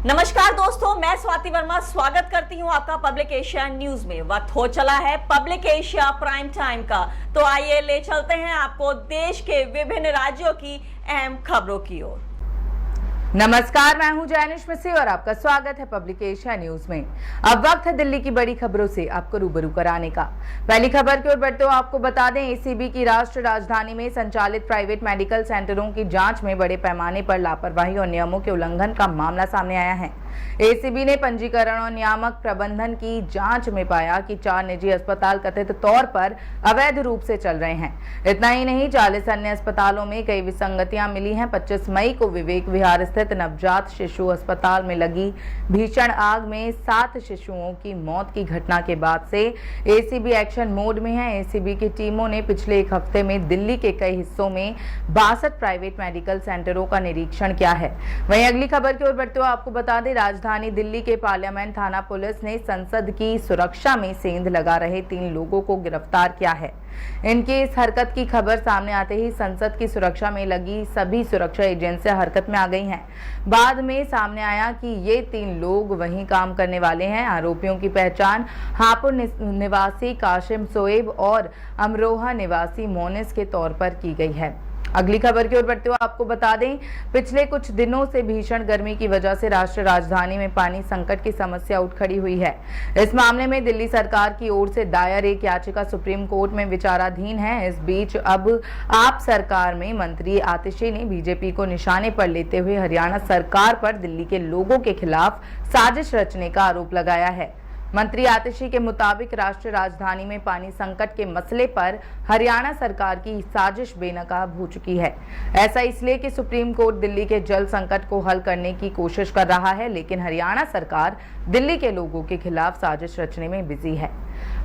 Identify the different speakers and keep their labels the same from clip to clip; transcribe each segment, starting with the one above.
Speaker 1: नमस्कार दोस्तों, मैं स्वाति वर्मा स्वागत करती हूं आपका पब्लिक एशिया न्यूज में। वक्त हो चला है पब्लिक एशिया प्राइम टाइम का, तो आइए ले चलते हैं आपको देश के विभिन्न राज्यों की अहम खबरों की ओर।
Speaker 2: नमस्कार, मैं हूं जैनिश मिस्सी और आपका स्वागत है पब्लिक एशिया न्यूज में। अब वक्त है दिल्ली की बड़ी खबरों से आपको रूबरू कराने का। पहली खबर की ओर बढ़ते हुए आपको बता दें, एसीबी की राष्ट्र राजधानी में संचालित प्राइवेट मेडिकल सेंटरों की जांच में बड़े पैमाने पर लापरवाही और नियमों के उल्लंघन का मामला सामने आया है। एसीबी ने पंजीकरण और नियामक प्रबंधन की जांच में पाया कि 4 निजी अस्पताल कथित तौर पर अवैध रूप से चल रहे हैं। इतना ही नहीं, 40 अन्य अस्पतालों में कई विसंगतियां मिली हैं। 25 मई को विवेक विहार स्थित नवजात शिशु अस्पताल में लगी भीषण आग में 7 शिशुओं की मौत की घटना के बाद से एसीबी एक्शन मोड में है। एसीबी की टीमों ने पिछले एक हफ्ते में दिल्ली के कई हिस्सों में 62 प्राइवेट मेडिकल सेंटरों का निरीक्षण किया है। वहीं अगली खबर की ओर बढ़ते हुए आपको बता दें, राजधानी दिल्ली के पार्लियामेंट थाना पुलिस ने संसद की सुरक्षा में सेंध लगा रहे 3 लोगों को गिरफ्तार किया है। इनकी इस हरकत की खबर सामने आते ही संसद की सुरक्षा में लगी सभी सुरक्षा एजेंसियां हरकत में आ गई हैं। बाद में सामने आया कि ये 3 लोग वहीं काम करने वाले हैं। आरोपियों की पहचान हापुड़ निवासी काशिम सोएब और अमरोहा निवासी मोनिस के तौर पर की गई है। अगली खबर की ओर बढ़ते हुए आपको बता दें, पिछले कुछ दिनों से भीषण गर्मी की वजह से राष्ट्रीय राजधानी में पानी संकट की समस्या उठ खड़ी हुई है। इस मामले में दिल्ली सरकार की ओर से दायर एक याचिका सुप्रीम कोर्ट में विचाराधीन है। इस बीच अब आप सरकार में मंत्री आतिशी ने बीजेपी को निशाने पर लेते हुए हरियाणा सरकार पर दिल्ली के लोगों के खिलाफ साजिश रचने का आरोप लगाया है। मंत्री आतिशी के मुताबिक राष्ट्रीय राजधानी में पानी संकट के मसले पर हरियाणा सरकार की साजिश बेनकाब हो चुकी है। ऐसा इसलिए कि सुप्रीम कोर्ट दिल्ली के जल संकट को हल करने की कोशिश कर रहा है, लेकिन हरियाणा सरकार दिल्ली के लोगों के खिलाफ साजिश रचने में बिजी है।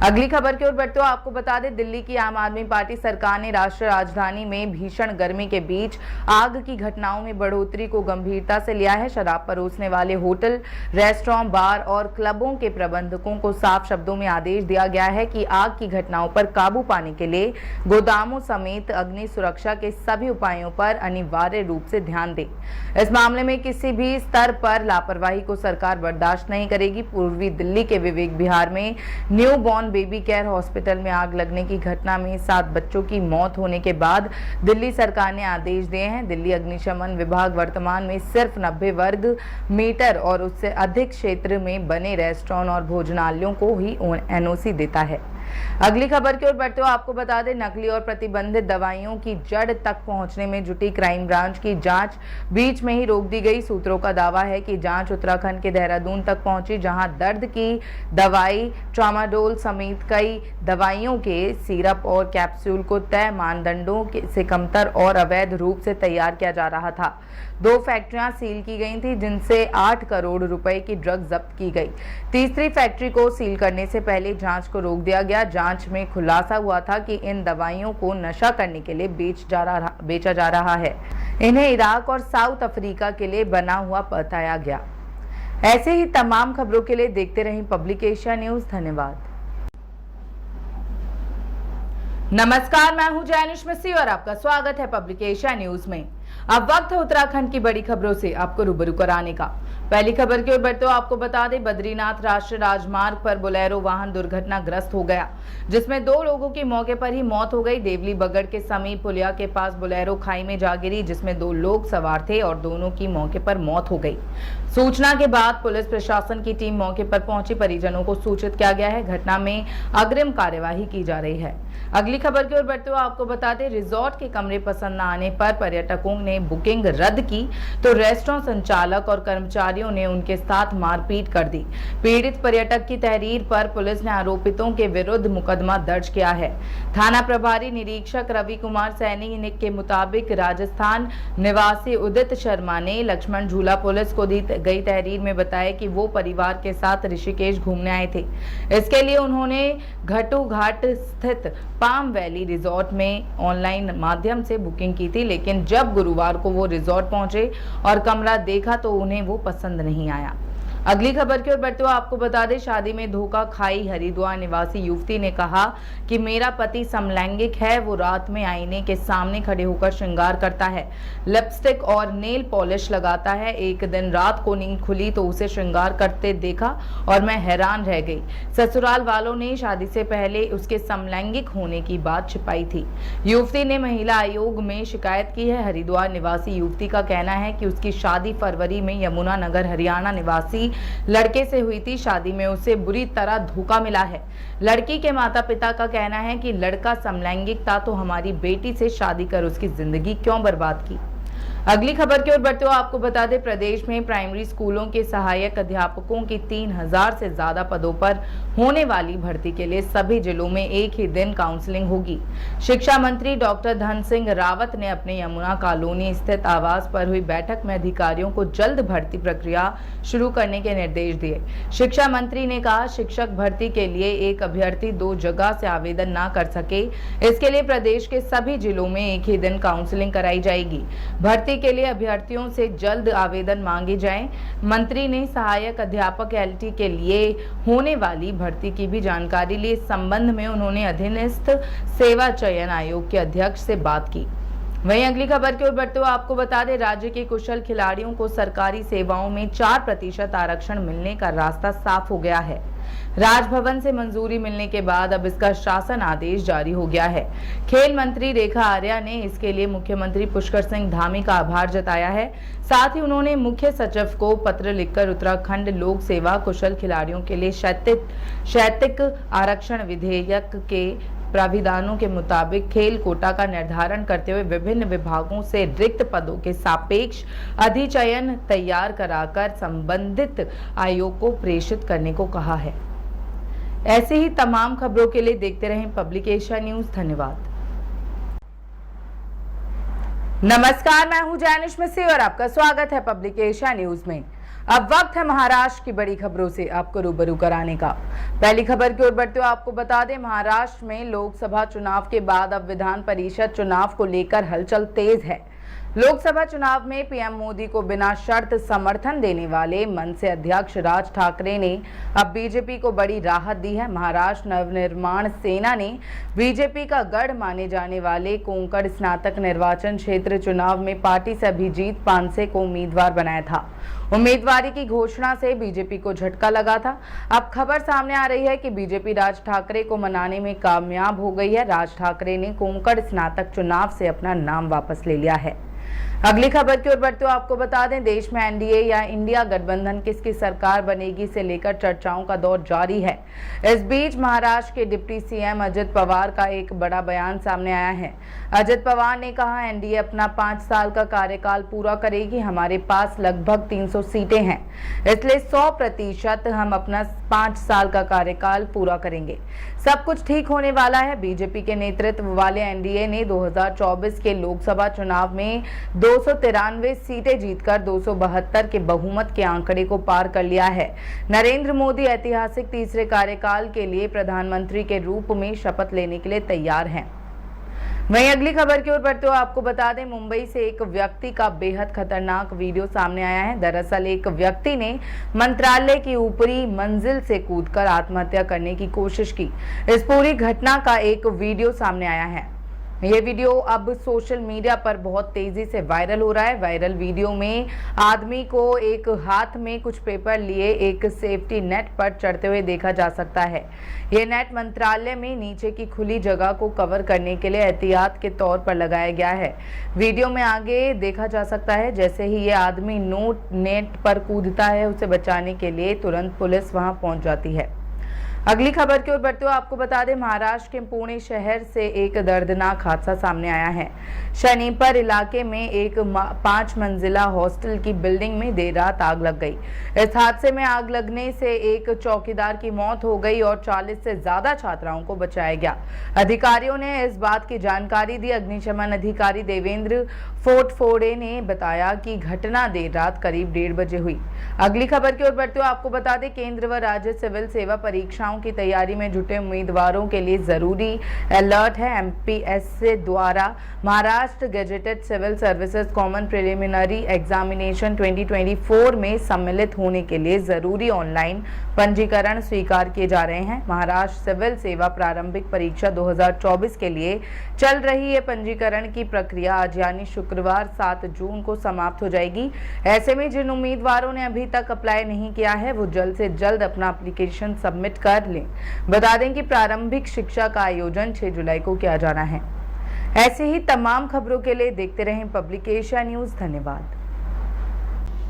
Speaker 2: अगली खबर की ओर बढ़ते हुए आपको बता दें, दिल्ली की आम आदमी पार्टी सरकार ने राष्ट्रीय राजधानी में भीषण गर्मी के बीच आग की घटनाओं में बढ़ोतरी को गंभीरता से लिया है। शराब परोसने वाले होटल, रेस्टोरेंट, बार और क्लबों के प्रबंधकों को साफ शब्दों में आदेश दिया गया है कि आग की घटनाओं पर काबू पाने के लिए गोदामों समेत अग्नि सुरक्षा के सभी उपायों पर अनिवार्य रूप से ध्यान दें। इस मामले में किसी भी स्तर पर लापरवाही को सरकार बर्दाश्त नहीं करेगी। पूर्वी दिल्ली के विवेक विहार में new born baby care hospital में आग लगने की घटना में 7 बच्चों की मौत होने के बाद दिल्ली सरकार ने आदेश दिए हैं। दिल्ली अग्निशमन विभाग वर्तमान में सिर्फ 90 वर्ग मीटर और उससे अधिक क्षेत्र में बने रेस्टोरेंट और भोजनालयों को ही एनओसी देता है। अगली खबर की ओर बढ़ते हुए आपको बता दें, नकली और प्रतिबंधित दवाइयों की जड़ तक पहुंचने में जुटी क्राइम ब्रांच की जांच बीच में ही रोक दी गई। सूत्रों का दावा है कि जांच उत्तराखंड के देहरादून तक पहुंची, जहां दर्द की दवाई ट्रामाडोल समेत कई दवाइयों के सिरप और कैप्सूल को तय मानदंडों से कमतर और अवैध रूप से तैयार किया जा रहा था। 2 फैक्ट्रियां सील की गई थी, जिनसे 8 करोड़ रुपए की ड्रग जब्त की गई। तीसरी फैक्ट्री को सील करने से पहले जांच को रोक दिया गया। जांच में खुलासा हुआ था कि इन दवाइयों को नशा करने के लिए बेचा जा रहा है। इन्हें इराक और साउथ अफ्रीका के लिए बना हुआ बताया गया। ऐसे ही तमाम खबरों के लिए देखते रहें पब्लिक एशिया न्यूज। धन्यवाद। नमस्कार, मैं हूं जैनिश मिस्सी और आपका स्वागत है पब्लिक एशिया न्यूज में। अब वक्त है उत्तराखंड की बड़ी खबरों से आपको रूबरू कराने का। पहली खबर की ओर बढ़ते हुए आपको बता दें, बद्रीनाथ राष्ट्रीय राजमार्ग पर बोलेरो वाहन दुर्घटनाग्रस्त हो गया, जिसमें 2 लोगों की मौके पर ही मौत हो गई। देवली बगड़ के समीप पुलिया के पास बोलेरो खाई में जा गिरी, जिसमें 2 लोग सवार थे और दोनों की मौके पर मौत हो गई। सूचना के बाद पुलिस प्रशासन की टीम मौके पर पहुंची, परिजनों को सूचित किया गया है। घटना में अग्रिम कार्यवाही की जा रही है। अगली खबर की ओर बढ़ते हुए आपको बता दें, रिजॉर्ट के कमरे पसंद न आने पर पर्यटकों ने बुकिंग रद्द की तो रेस्टोरेंट संचालक और कर्मचारियों ने उनके साथ मारपीट कर दी। पीड़ित पर्यटक की तहरीर पर पुलिस ने आरोपितों के विरुद्ध मुकदमा दर्ज किया है। थाना प्रभारी निरीक्षक रवि कुमार सैनी के मुताबिक राजस्थान निवासी उदित शर्मा ने लक्ष्मण झूला पुलिस को दी गई तहरीर में बताया कि वो परिवार के साथ ऋषिकेश घूमने आए थे। इसके लिए उन्होंने घटू घाट स्थित पाम वैली रिजॉर्ट में ऑनलाइन माध्यम से बुकिंग की थी, लेकिन जब गुरुवार को वो रिजॉर्ट पहुंचे और कमरा देखा तो उन्हें वो पसंद नहीं आया। अगली खबर की ओर बढ़ते हुए आपको बता दें, शादी में धोखा खाई हरिद्वार निवासी युवती ने कहा कि मेरा पति समलैंगिक है। वो रात में आईने के सामने खड़े होकर श्रृंगार करता है, लिपस्टिक और नेल पॉलिश लगाता है। एक दिन रात को नींद खुली तो उसे श्रृंगार करते देखा और मैं हैरान रह गई। ससुराल वालों ने शादी से पहले उसके समलैंगिक होने की बात छिपाई थी। युवती ने महिला आयोग में शिकायत की है। हरिद्वार निवासी युवती का कहना है कि उसकी शादी फरवरी में यमुनानगर हरियाणा निवासी लड़के से हुई थी। शादी में उसे बुरी तरह धोखा मिला है। लड़की के माता पिता का कहना है कि लड़का समलैंगिक था तो हमारी बेटी से शादी कर उसकी जिंदगी क्यों बर्बाद की। अगली खबर की ओर बढ़ते हुए आपको बता दें, प्रदेश में प्राइमरी स्कूलों के सहायक अध्यापकों की 3000 से ज्यादा पदों पर होने वाली भर्ती के लिए सभी जिलों में एक ही दिन काउंसलिंग होगी। शिक्षा मंत्री डॉक्टर धन सिंह रावत ने अपने यमुना कॉलोनी स्थित आवास पर हुई बैठक में अधिकारियों को जल्द भर्ती प्रक्रिया शुरू करने के निर्देश दिए। शिक्षा मंत्री ने कहा, शिक्षक भर्ती के लिए एक अभ्यर्थी 2 जगह से आवेदन न कर सके, इसके लिए प्रदेश के सभी जिलों में एक ही दिन काउंसलिंग कराई जाएगी। भर्ती के लिए अभ्यर्थियों से जल्द आवेदन मांगे जाएं। मंत्री ने सहायक अध्यापक एलटी के लिए होने वाली भर्ती की भी जानकारी ली। इस संबंध में उन्होंने अधीनस्थ सेवा चयन आयोग के अध्यक्ष से बात की। वहीं अगली खबर की ओर बढ़ते हुए आपको बता दें, राज्य के कुशल खिलाड़ियों को सरकारी सेवाओं में 4% आरक्षण मिलने का रास्ता साफ हो गया है। राजभवन से मंजूरी मिलने के बाद अब इसका शासन आदेश जारी हो गया है। खेल मंत्री रेखा आर्या ने इसके लिए मुख्यमंत्री पुष्कर सिंह धामी का आभार जताया है। साथ ही उन्होंने मुख्य सचिव को पत्र लिखकर उत्तराखंड लोक सेवा कुशल खिलाड़ियों के लिए शैक्षिक आरक्षण विधेयक के प्राविधानों के मुताबिक खेल कोटा का निर्धारण करते हुए विभिन्न विभागों से रिक्त पदों के सापेक्ष अधिचयन तैयार कराकर संबंधित आयोग को प्रेषित करने को कहा है। ऐसे ही तमाम खबरों के लिए देखते रहें पब्लिक एशिया न्यूज। धन्यवाद। नमस्कार, मैं हूं जैनिश मिस्सी और आपका स्वागत है पब्लिक एशिया न्यूज में। अब वक्त है महाराष्ट्र की बड़ी खबरों से आपको रूबरू कराने का। पहली खबर की ओर बढ़ते हुए आपको बता दें, महाराष्ट्र में लोकसभा चुनाव के बाद अब विधान परिषद चुनाव को लेकर हलचल तेज है। लोकसभा चुनाव में पीएम मोदी को बिना शर्त समर्थन देने वाले मनसे अध्यक्ष राज ठाकरे ने अब बीजेपी को बड़ी राहत दी है। महाराष्ट्र नवनिर्माण सेना ने बीजेपी का गढ़ माने जाने वाले कोंकण स्नातक निर्वाचन क्षेत्र चुनाव में पार्टी से अभिजीत पानसे को उम्मीदवार बनाया था। उम्मीदवारी की घोषणा से बीजेपी को झटका लगा था। अब खबर सामने आ रही है कि बीजेपी राज ठाकरे को मनाने में कामयाब हो गई है। राज ठाकरे ने कोंकण स्नातक चुनाव से अपना नाम वापस ले लिया है। अगली खबर की ओर बढ़ते हुए आपको बता दें, देश में एनडीए या इंडिया गठबंधन किसकी सरकार बनेगी से लेकर चर्चाओं का दौर जारी है। इस बीच महाराष्ट्र के डिप्टी सीएम अजित पवार का एक बड़ा बयान सामने आया है। अजित पवार ने कहा, एनडीए अपना 5 साल का कार्यकाल पूरा करेगी। हमारे पास लगभग 300 सीटें हैं, इसलिए 100% हम अपना 5 साल का कार्यकाल पूरा करेंगे। सब कुछ ठीक होने वाला है। बीजेपी के नेतृत्व वाले एनडीए ने 2024 के लोकसभा चुनाव में 293 सीटें जीतकर 272 के बहुमत के आंकड़े को पार कर लिया है। नरेंद्र मोदी ऐतिहासिक तीसरे कार्यकाल के लिए प्रधानमंत्री के रूप में शपथ लेने के लिए तैयार हैं। वहीं अगली खबर की ओर बढ़ते हुए आपको बता दें, मुंबई से एक व्यक्ति का बेहद खतरनाक वीडियो सामने आया है। दरअसल एक व्यक्ति ने मंत्रालय की ऊपरी मंजिल से कूदकर आत्महत्या करने की कोशिश की। इस पूरी घटना का एक वीडियो सामने आया है। ये वीडियो अब सोशल मीडिया पर बहुत तेजी से वायरल हो रहा है। वायरल वीडियो में आदमी को एक हाथ में कुछ पेपर लिए एक सेफ्टी नेट पर चढ़ते हुए देखा जा सकता है। ये नेट मंत्रालय में नीचे की खुली जगह को कवर करने के लिए एहतियात के तौर पर लगाया गया है। वीडियो में आगे देखा जा सकता है जैसे ही ये आदमी नेट पर कूदता है, उसे बचाने के लिए तुरंत पुलिस वहां पहुंच जाती है। अगली खबर की ओर बढ़ते हुए आपको बता दें, महाराष्ट्र के पुणे शहर से एक दर्दनाक हादसा सामने आया है। शनिपर इलाके में एक 5 मंजिला हॉस्टल की बिल्डिंग में देर रात आग लग गई। इस हादसे में आग लगने से एक चौकीदार की मौत हो गई और 40 से ज्यादा छात्राओं को बचाया गया। अधिकारियों ने इस बात की जानकारी दी। अग्निशमन अधिकारी देवेंद्र फोड़े ने बताया कि घटना देर रात करीब 1:30 बजे हुई। अगली खबर की ओर बढ़ते हुए आपको बता दें, केंद्र व राज्य सिविल सेवा परीक्षाओं की तैयारी में जुटे उम्मीदवारों के लिए जरूरी अलर्ट है। एमपीएससी द्वारा Maharashtra gazetted civil services common preliminary examination 2024 में सम्मिलित होने के लिए जरूरी ऑनलाइन पंजीकरण स्वीकार किए जा रहे हैं। महाराष्ट्र सिविल सेवा प्रारंभिक परीक्षा 2024 के लिए चल रही है पंजीकरण की प्रक्रिया आज यानी शुक्रवार 7 जून को समाप्त हो जाएगी। ऐसे में जिन उम्मीदवारों ने अभी तक अप्लाई नहीं किया है वो जल्द से जल्द अपना एप्लीकेशन सबमिट कर लें। बता दें कि प्रारंभिक शिक्षा का आयोजन 6 जुलाई को किया जाना है। ऐसे ही तमाम खबरों के लिए देखते रहें पब्लिक एशिया न्यूज। धन्यवाद।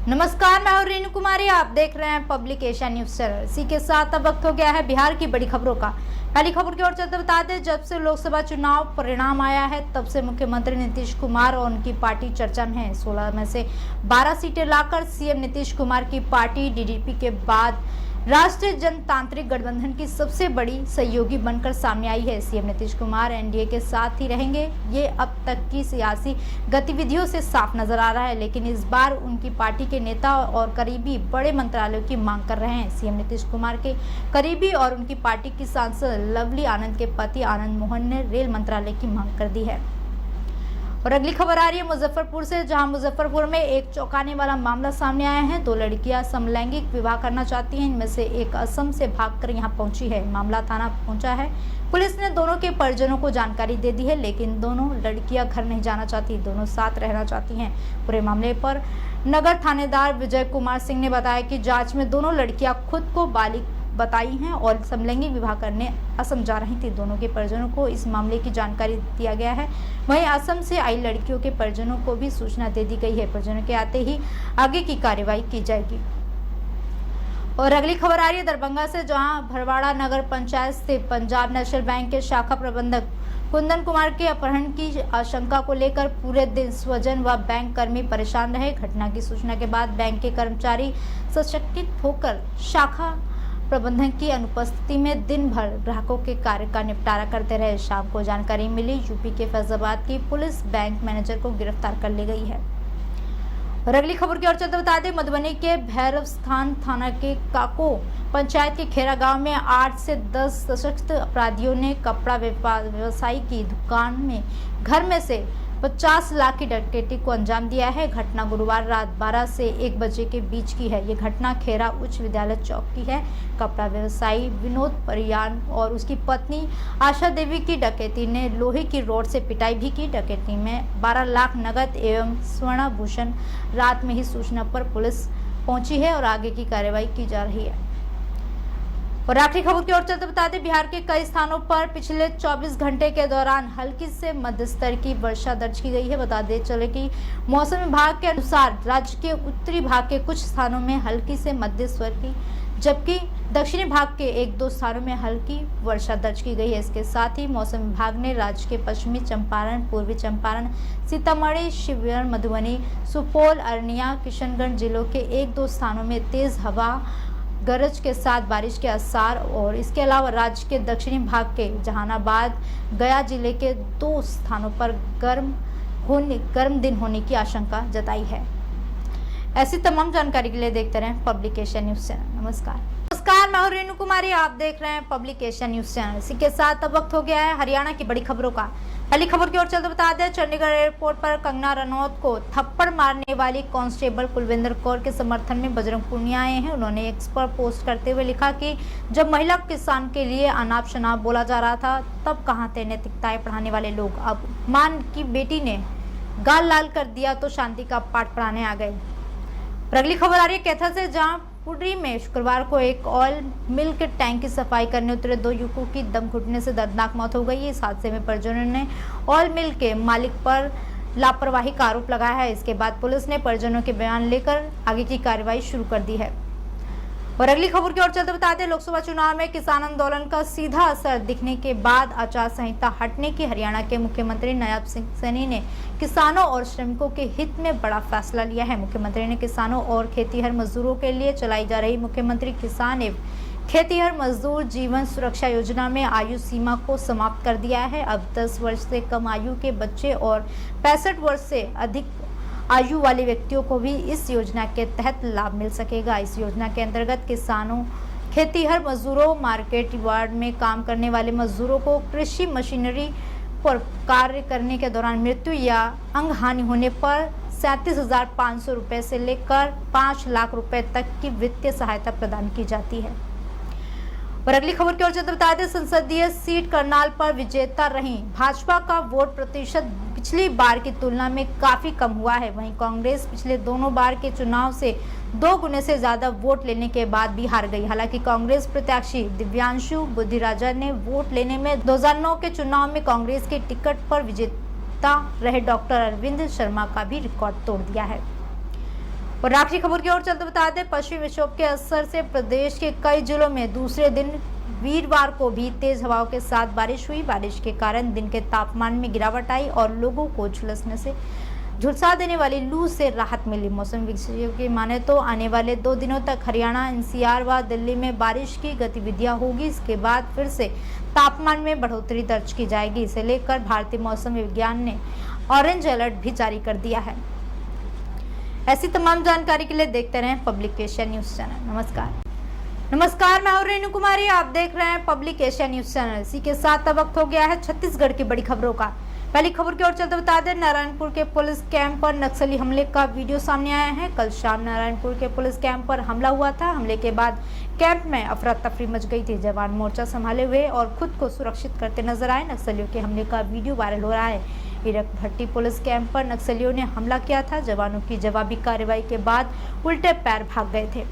Speaker 3: नमस्कार, मैं हूं रेणु कुमारी, आप देख रहे हैं पब्लिक एशिया न्यूज चैनल। इसी के साथ अब वक्त हो गया है बिहार की बड़ी खबरों का। पहली खबर की ओर चलते बता दें, जब से लोकसभा चुनाव परिणाम आया है तब से मुख्यमंत्री नीतीश कुमार और उनकी पार्टी चर्चा में है। 16 में से 12 सीटें लाकर सीएम नीतीश कुमार की पार्टी डीडीपी के बाद राष्ट्रीय जनतांत्रिक गठबंधन की सबसे बड़ी सहयोगी बनकर सामने आई है। सीएम नीतीश कुमार एनडीए के साथ ही रहेंगे, ये अब तक की सियासी गतिविधियों से साफ नजर आ रहा है, लेकिन इस बार उनकी पार्टी के नेता और करीबी बड़े मंत्रालयों की मांग कर रहे हैं। सीएम नीतीश कुमार के करीबी और उनकी पार्टी की सांसद लवली आनंद के पति आनंद मोहन ने रेल मंत्रालय की मांग कर दी है। और अगली खबर आ रही है मुजफ्फरपुर से, जहां मुजफ्फरपुर में एक चौंकाने वाला मामला सामने आया है। 2 लड़कियां समलैंगिक विवाह करना चाहती हैं, इनमें से एक असम से भागकर यहां पहुंची है। मामला थाना पहुंचा है। पुलिस ने दोनों के परिजनों को जानकारी दे दी है, लेकिन दोनों लड़कियां घर नहीं जाना चाहती, दोनों साथ रहना चाहती हैं। पूरे मामले पर नगर थानेदार विजय कुमार सिंह ने बताया कि जाँच में दोनों लड़कियां खुद को बालिग बताई हैं और समलैंगिक विवाह करने असम जा रही थी। दोनों के परिजनों को इस मामले की जानकारी दिया गया है। वहीं असम से आई लड़कियों के परिजनों को भी सूचना दे दी गई है। परिजनों के आते ही आगे की कार्रवाई की जाएगी। और अगली खबर आ रही है दरभंगा से, जहां भरवाड़ा नगर पंचायत से पंजाब नेशनल बैंक के शाखा प्रबंधक कुंदन कुमार के अपहरण की आशंका को लेकर पूरे दिन स्वजन व बैंक कर्मी परेशान रहे। घटना की सूचना के बाद बैंक के कर्मचारी सशक्तित होकर शाखा प्रबंधन की अनुपस्थिति में दिन भर ग्राहकों के कार्य का निपटारा करते रहे। शाम को जानकारी मिली, यूपी के फैजाबाद की पुलिस बैंक मैनेजर को गिरफ्तार कर ले गई है। और अगली खबर की ओर चलते बता दें, मधुबनी के भैरव स्थान थाना के काको पंचायत के खेरा गांव में 8 से 10 सशक्त अपराधियों ने कपड़ा व्यवसायी की दुकान में घर में से 50 लाख की डकैती को अंजाम दिया है। घटना गुरुवार रात 12 से 1 बजे के बीच की है। ये घटना खेरा उच्च विद्यालय चौक की है। कपड़ा व्यवसायी विनोद परियान और उसकी पत्नी आशा देवी की डकैती ने लोहे की रॉड से पिटाई भी की। डकैती में 12 लाख नगद एवं स्वर्णाभूषण। रात में ही सूचना पर पुलिस पहुंची है और आगे की कार्रवाई की जा रही है। और आखिरी खबर की ओर चलते बता दें, बिहार के कई स्थानों पर पिछले 24 घंटे के दौरान हल्की से मध्य स्तर की वर्षा दर्ज की गई है। बता दें चले कि मौसम विभाग के अनुसार राज्य के उत्तरी भाग के कुछ स्थानों में हल्की से मध्य स्तर की, जबकि दक्षिणी भाग के 1-2 स्थानों में हल्की वर्षा दर्ज की गई है। इसके साथ ही मौसम विभाग ने राज्य के पश्चिमी चंपारण, पूर्वी चंपारण, सीतामढ़ी, शिवहर, मधुबनी, सुपौल, अररिया, किशनगंज जिलों के 1-2 स्थानों में तेज हवा गरज के साथ बारिश के आसार और इसके अलावा राज्य के दक्षिणी भाग के जहानाबाद, गया जिले के 2 स्थानों पर गर्म दिन होने की आशंका जताई है। ऐसी तमाम जानकारी के लिए देखते रहें पब्लिक एशिया न्यूज चैनल। नमस्कार, मैं हूं रेणु कुमारी, आप देख रहे हैं पब्लिक एशिया न्यूज चैनल। इसी के साथ अब वक्त हो गया है हरियाणा की बड़ी खबरों का। पहली खबर की ओर चलते बता दें, चंडीगढ़ एयरपोर्ट पर कंगना रनौत को थप्पड़ मारने वाली कांस्टेबल कुलविंदर कौर के समर्थन में बजरंग पूनिया आए हैं। उन्होंने एक्स पर पोस्ट करते हुए लिखा कि जब महिला किसान के लिए अनाप शनाप बोला जा रहा था तब कहाँ थे नैतिकताएं पढ़ाने वाले लोग। अब मान की बेटी ने गाल लाल कर दिया तो शांति का पाठ पढ़ाने आ गए। अगली खबर आ रही है कैथल से, जहाँ पुडरी में शुक्रवार को एक ऑयल मिल के टैंक की सफाई करने उतरे 2 युवकों की दम घुटने से दर्दनाक मौत हो गई। इस हादसे में परिजनों ने ऑयल मिल के मालिक पर लापरवाही का आरोप लगाया है। इसके बाद पुलिस ने परिजनों के बयान लेकर आगे की कार्रवाई शुरू कर दी है। और अगली खबर की ओर चलते बता दें, लोकसभा चुनाव में किसान आंदोलन का सीधा असर दिखने के बाद आचार संहिता हटने की हरियाणा के मुख्यमंत्री नायब सिंह सैनी ने किसानों और श्रमिकों के हित में बड़ा फैसला लिया है। मुख्यमंत्री ने किसानों और खेतीहर मजदूरों के लिए चलाई जा रही मुख्यमंत्री किसान एवं खेतीहर मजदूर जीवन सुरक्षा योजना में आयु सीमा को समाप्त कर दिया है। अब 10 वर्ष से कम आयु के बच्चे और 65 वर्ष से अधिक आयु वाले व्यक्तियों को भी इस योजना के तहत लाभ मिल सकेगा। इस योजना के अंतर्गत किसानों, खेतीहर मजदूरों, मार्केट यार्ड में काम करने वाले मजदूरों को कृषि मशीनरी पर कार्य करने के दौरान मृत्यु या अंग हानि होने पर 37,500 रुपये से लेकर 5 लाख रुपए तक की वित्तीय सहायता प्रदान की जाती है। और अगली खबर की ओर चलते बता दें, संसदीय सीट करनाल पर विजेता रही भाजपा का वोट प्रतिशत पिछली बार की तुलना में काफी कम हुआ है। वहीं कांग्रेस पिछले दोनों बार के चुनाव से 2 गुने से ज्यादा वोट लेने के बाद भी हार गई। हालांकि कांग्रेस प्रत्याशी दिव्यांशु बुद्धिराजा ने वोट लेने में 2009 के चुनाव में कांग्रेस के टिकट पर विजेता रहे डॉक्टर अरविंद शर्मा का भी रिकॉर्ड तोड़ दिया है। और आखिरी खबर की ओर चलते बता दें, पश्चिमी विक्षोभ के असर से प्रदेश के कई जिलों में दूसरे दिन वीरवार को भी तेज हवाओं के साथ बारिश हुई। बारिश के कारण दिन के तापमान में गिरावट आई और लोगों को झुलसा देने वाली लू से राहत मिली। मौसम विशेषज्ञों की माने तो आने वाले 2 दिनों तक हरियाणा, एनसीआर व दिल्ली में बारिश की गतिविधियां होगी। इसके बाद फिर से तापमान में बढ़ोतरी दर्ज की जाएगी। इसे लेकर भारतीय मौसम विज्ञान ने ऑरेंज अलर्ट भी जारी कर दिया है। ऐसी तमाम जानकारी के लिए देखते रहें पब्लिक एशिया न्यूज चैनल। नमस्कार, मैं हूं रेणु कुमारी, आप देख रहे हैं पब्लिक एशिया न्यूज चैनल। इसी के साथ अब वक्त हो गया है छत्तीसगढ़ की बड़ी खबरों का। पहली खबर की ओर चलते बता दें, नारायणपुर के पुलिस कैंप पर नक्सली हमले का वीडियो सामने आया है। कल शाम नारायणपुर के पुलिस कैंप पर हमला हुआ था। हमले के बाद कैंप में अफरा तफरी मच गई थी। जवान मोर्चा संभाले हुए और खुद को सुरक्षित करते नजर आए। नक्सलियों के हमले का वीडियो वायरल हो रहा है। हीरक भट्टी पुलिस कैंप पर नक्सलियों ने हमला किया था। जवानों की जवाबी कार्रवाई के बाद उल्टे पैर भाग गए थे।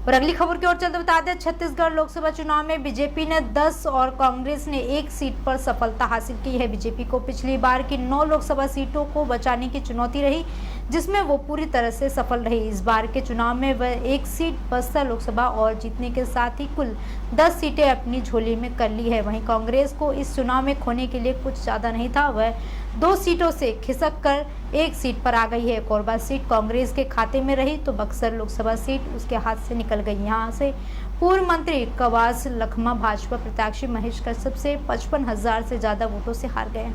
Speaker 3: और अगली खबर की ओर चलते बता दें, छत्तीसगढ़ लोकसभा चुनाव में बीजेपी ने 10 और कांग्रेस ने 1 सीट पर सफलता हासिल की है। बीजेपी को पिछली बार की 9 लोकसभा सीटों को बचाने की चुनौती रही, जिसमें वो पूरी तरह से सफल रही। इस बार के चुनाव में वह 1 सीट बस्तर लोकसभा और जीतने के साथ ही कुल 10 सीटें अपनी झोली में कर ली है। वहीं कांग्रेस को इस चुनाव में खोने के लिए कुछ ज्यादा नहीं था। वह 2 सीटों से खिसक कर 1 सीट पर आ गई है। कोरबा सीट कांग्रेस के खाते में रही तो बक्सर लोकसभा सीट उसके हाथ से निकल गई। यहाँ से पूर्व मंत्री कवास लखमा भाजपा प्रत्याशी महेश कश्यप से 55,000 से ज्यादा वोटों से हार गए।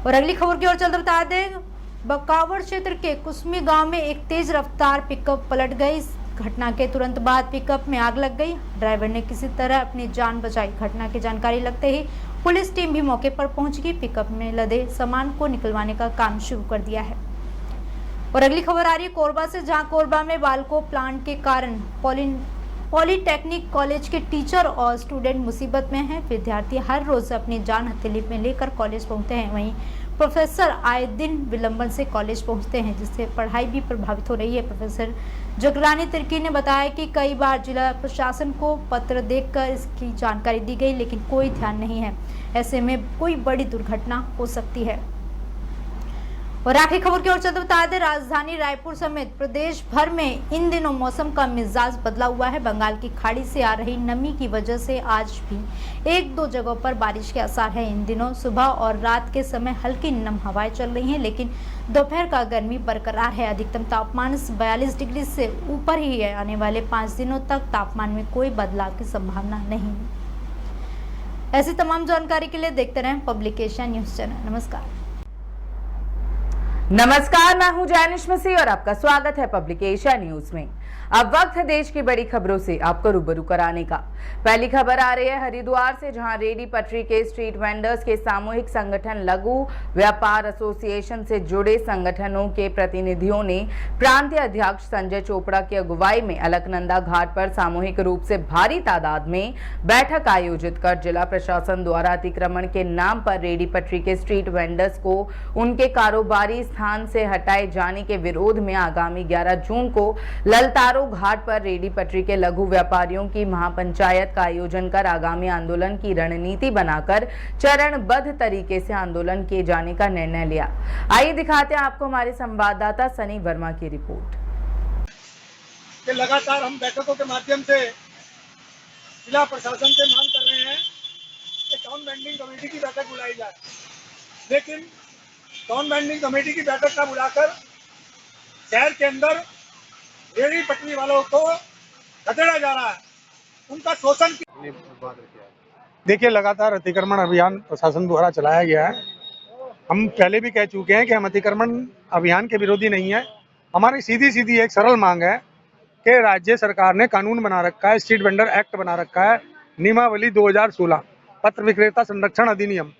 Speaker 3: और अगली खबर की ओर चलते बता दें, बकावड़ क्षेत्र के कुसमी गांव में एक तेज रफ्तार पिकअप पलट गई। इस घटना के तुरंत बाद पिकअप में आग लग गई। ड्राइवर ने किसी तरह अपनी जान बचाई। घटना की जानकारी लगते ही पुलिस टीम भी मौके पर पहुंच गई। पिकअप में लदे सामान को निकलवाने का काम शुरू कर दिया है। और अगली खबर आ रही है कोरबा से, जहां कोरबा में वाल्को प्लांट के कारण पॉलीटेक्निक कॉलेज के टीचर और स्टूडेंट मुसीबत में हैं। विद्यार्थी हर रोज अपनी जान हथेली में लेकर कॉलेज पहुंचते हैं। वहीं प्रोफेसर आए दिन विलंबन से कॉलेज पहुंचते हैं, जिससे पढ़ाई भी प्रभावित हो रही है। प्रोफेसर जगरानी तिर्की ने बताया कि कई बार जिला प्रशासन को पत्र देकर इसकी जानकारी दी गई, लेकिन कोई ध्यान नहीं है। ऐसे में कोई बड़ी दुर्घटना हो सकती है। और आखिरी खबर की ओर चलते बता दें, राजधानी रायपुर समेत प्रदेश भर में इन दिनों मौसम का मिजाज बदला हुआ है। बंगाल की खाड़ी से आ रही नमी की वजह से आज भी 1-2 जगहों पर बारिश के आसार हैं। इन दिनों सुबह और रात के समय हल्की नम हवाएं चल रही हैं, लेकिन दोपहर का गर्मी बरकरार है। अधिकतम तापमान 42 डिग्री से ऊपर ही है। आने वाले 5 दिनों तक तापमान में कोई बदलाव की संभावना नहीं। ऐसी तमाम जानकारी के लिए देखते रहें पब्लिक एशिया न्यूज चैनल।
Speaker 2: नमस्कार, मैं हूं जैनिश मसीह और आपका स्वागत है पब्लिक एशिया न्यूज में। अब वक्त है देश की बड़ी खबरों से आपको रूबरू कराने का। पहली खबर आ रही है हरिद्वार से, जहां रेडी पटरी के स्ट्रीट वेंडर्स के सामूहिक संगठन लघु व्यापार एसोसिएशन से जुड़े संगठनों के प्रतिनिधियों ने प्रांतीय अध्यक्ष संजय चोपड़ा की अगुवाई में अलकनंदा घाट पर सामूहिक रूप से भारी तादाद में बैठक आयोजित कर जिला प्रशासन द्वारा अतिक्रमण के नाम पर रेडी पटरी के स्ट्रीट वेंडर्स को उनके कारोबारी स्थान से हटाए जाने के विरोध में आगामी 11 जून को ललतारो घाट पर रेडी पटरी के लघु व्यापारियों की महापंचायत का आयोजन कर आगामी आंदोलन की रणनीति बनाकर चरणबद्ध तरीके से आंदोलन किए जाने का निर्णय लिया। आइए दिखाते हैं आपको हमारे संवाददाता सनी वर्मा की रिपोर्ट।
Speaker 4: कि लगातार हम बैठकों के माध्यम से जिला प्रशासन से मांग कर रहे हैं कि टाउन बैंडिंग कमेटी की बैठक बुलाई जाए, लेकिन टाउन बैंडिंग कमेटी की बैठक का बुलाकर शहर के अंदर रेडी पटरी वालों को खदेड़ा जा रहा है। उनका शोषण किया। देखिए, लगातार अतिक्रमण अभियान प्रशासन द्वारा चलाया गया है। हम पहले भी कह चुके हैं कि हम अतिक्रमण अभियान के विरोधी नहीं है। हमारी सीधी सीधी एक सरल मांग है कि राज्य सरकार ने कानून बना रखा है, स्ट्रीट वेंडर एक्ट बना रखा है, नियमावली 2016 पत्र विक्रेता संरक्षण अधिनियम,